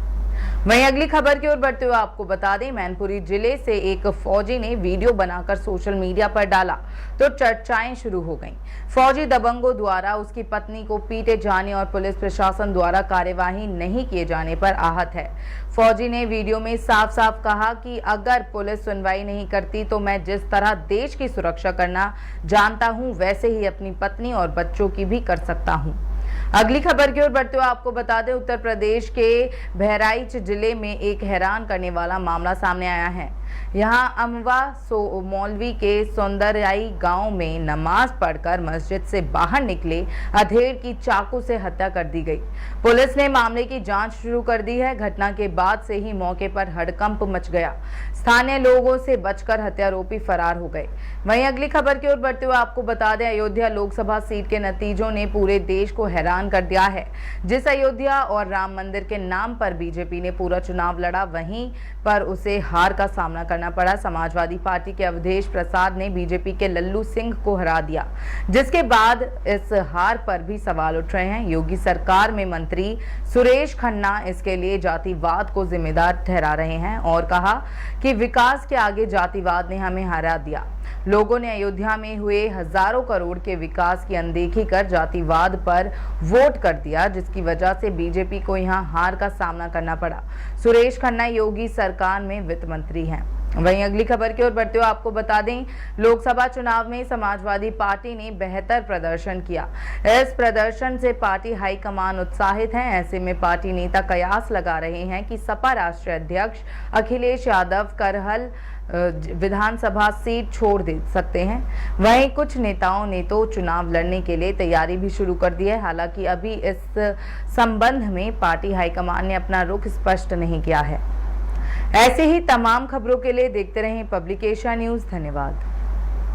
Speaker 2: वहीं अगली खबर की ओर बढ़ते हुए आपको बता दें, मैनपुरी जिले से एक फौजी ने वीडियो बनाकर सोशल मीडिया पर डाला तो चर्चाएं शुरू हो गईं। फौजी दबंगों द्वारा उसकी पत्नी को पीटे जाने और पुलिस प्रशासन द्वारा कार्यवाही नहीं किए जाने पर आहत है। फौजी ने वीडियो में साफ साफ कहा कि अगर पुलिस सुनवाई नहीं करती तो मैं जिस तरह देश की सुरक्षा करना जानता हूं वैसे ही अपनी पत्नी और बच्चों की भी कर सकता हूं। अगली खबर की ओर बढ़ते हुए आपको बता दें, उत्तर प्रदेश के बहराइच जिले में एक हैरान करने वाला मामला सामने आया है। यहां अमवा मौलवी के सौंदर्याई गांव में नमाज पढ़कर मस्जिद से बाहर निकले अधेड़ की चाकू से हत्या कर दी गई। पुलिस ने मामले की जांच शुरू कर दी है। घटना के बाद से ही मौके पर हड़कंप मच गया। स्थानीय लोगों से बचकर हत्यारोपी फरार हो गए। वहीं अगली खबर की ओर बढ़ते हुए आपको बता दें, अयोध्या लोकसभा सीट के नतीजों ने पूरे देश को हैरान कर दिया है। जिस अयोध्या और राम मंदिर के नाम पर बीजेपी ने पूरा चुनाव लड़ा, वहीं पर उसे हार का सामना करना पड़ा। समाजवादी पार्टी के अवधेश प्रसाद ने बीजेपी के लल्लू सिंह को हरा दिया, जिसके बाद इस हार पर भी सवाल उठ रहे हैं। योगी सरकार में मंत्री सुरेश खन्ना इसके लिए जातिवाद को जिम्मेदार ठहरा रहे हैं और कहा कि विकास के आगे जातिवाद ने हमें हरा दिया। लोगों ने अयोध्या में हुए हजारों करोड़ के विकास की अनदेखी कर जातिवाद पर वोट कर दिया, जिसकी वजह से बीजेपी को यहां हार का सामना करना पड़ा। सुरेश खन्ना योगी सरकार में वित्त मंत्री हैं। वहीं अगली खबर की ओर बढ़ते हुए आपको बता दें, लोकसभा चुनाव में समाजवादी पार्टी ने बेहतर प्रदर्शन किया। इस प्रदर्शन से पार्टी हाईकमान उत्साहित है। ऐसे में पार्टी नेता कयास लगा रहे हैं कि सपा राष्ट्रीय अध्यक्ष अखिलेश यादव करहल विधानसभा सीट छोड़ दे सकते हैं। वहीं कुछ नेताओं ने तो चुनाव लड़ने के लिए तैयारी भी शुरू कर दी है। हालांकि अभी इस संबंध में पार्टी हाईकमान ने अपना रुख स्पष्ट नहीं किया है। ऐसे ही तमाम खबरों के लिए देखते रहें पब्लिक एशिया न्यूज। धन्यवाद।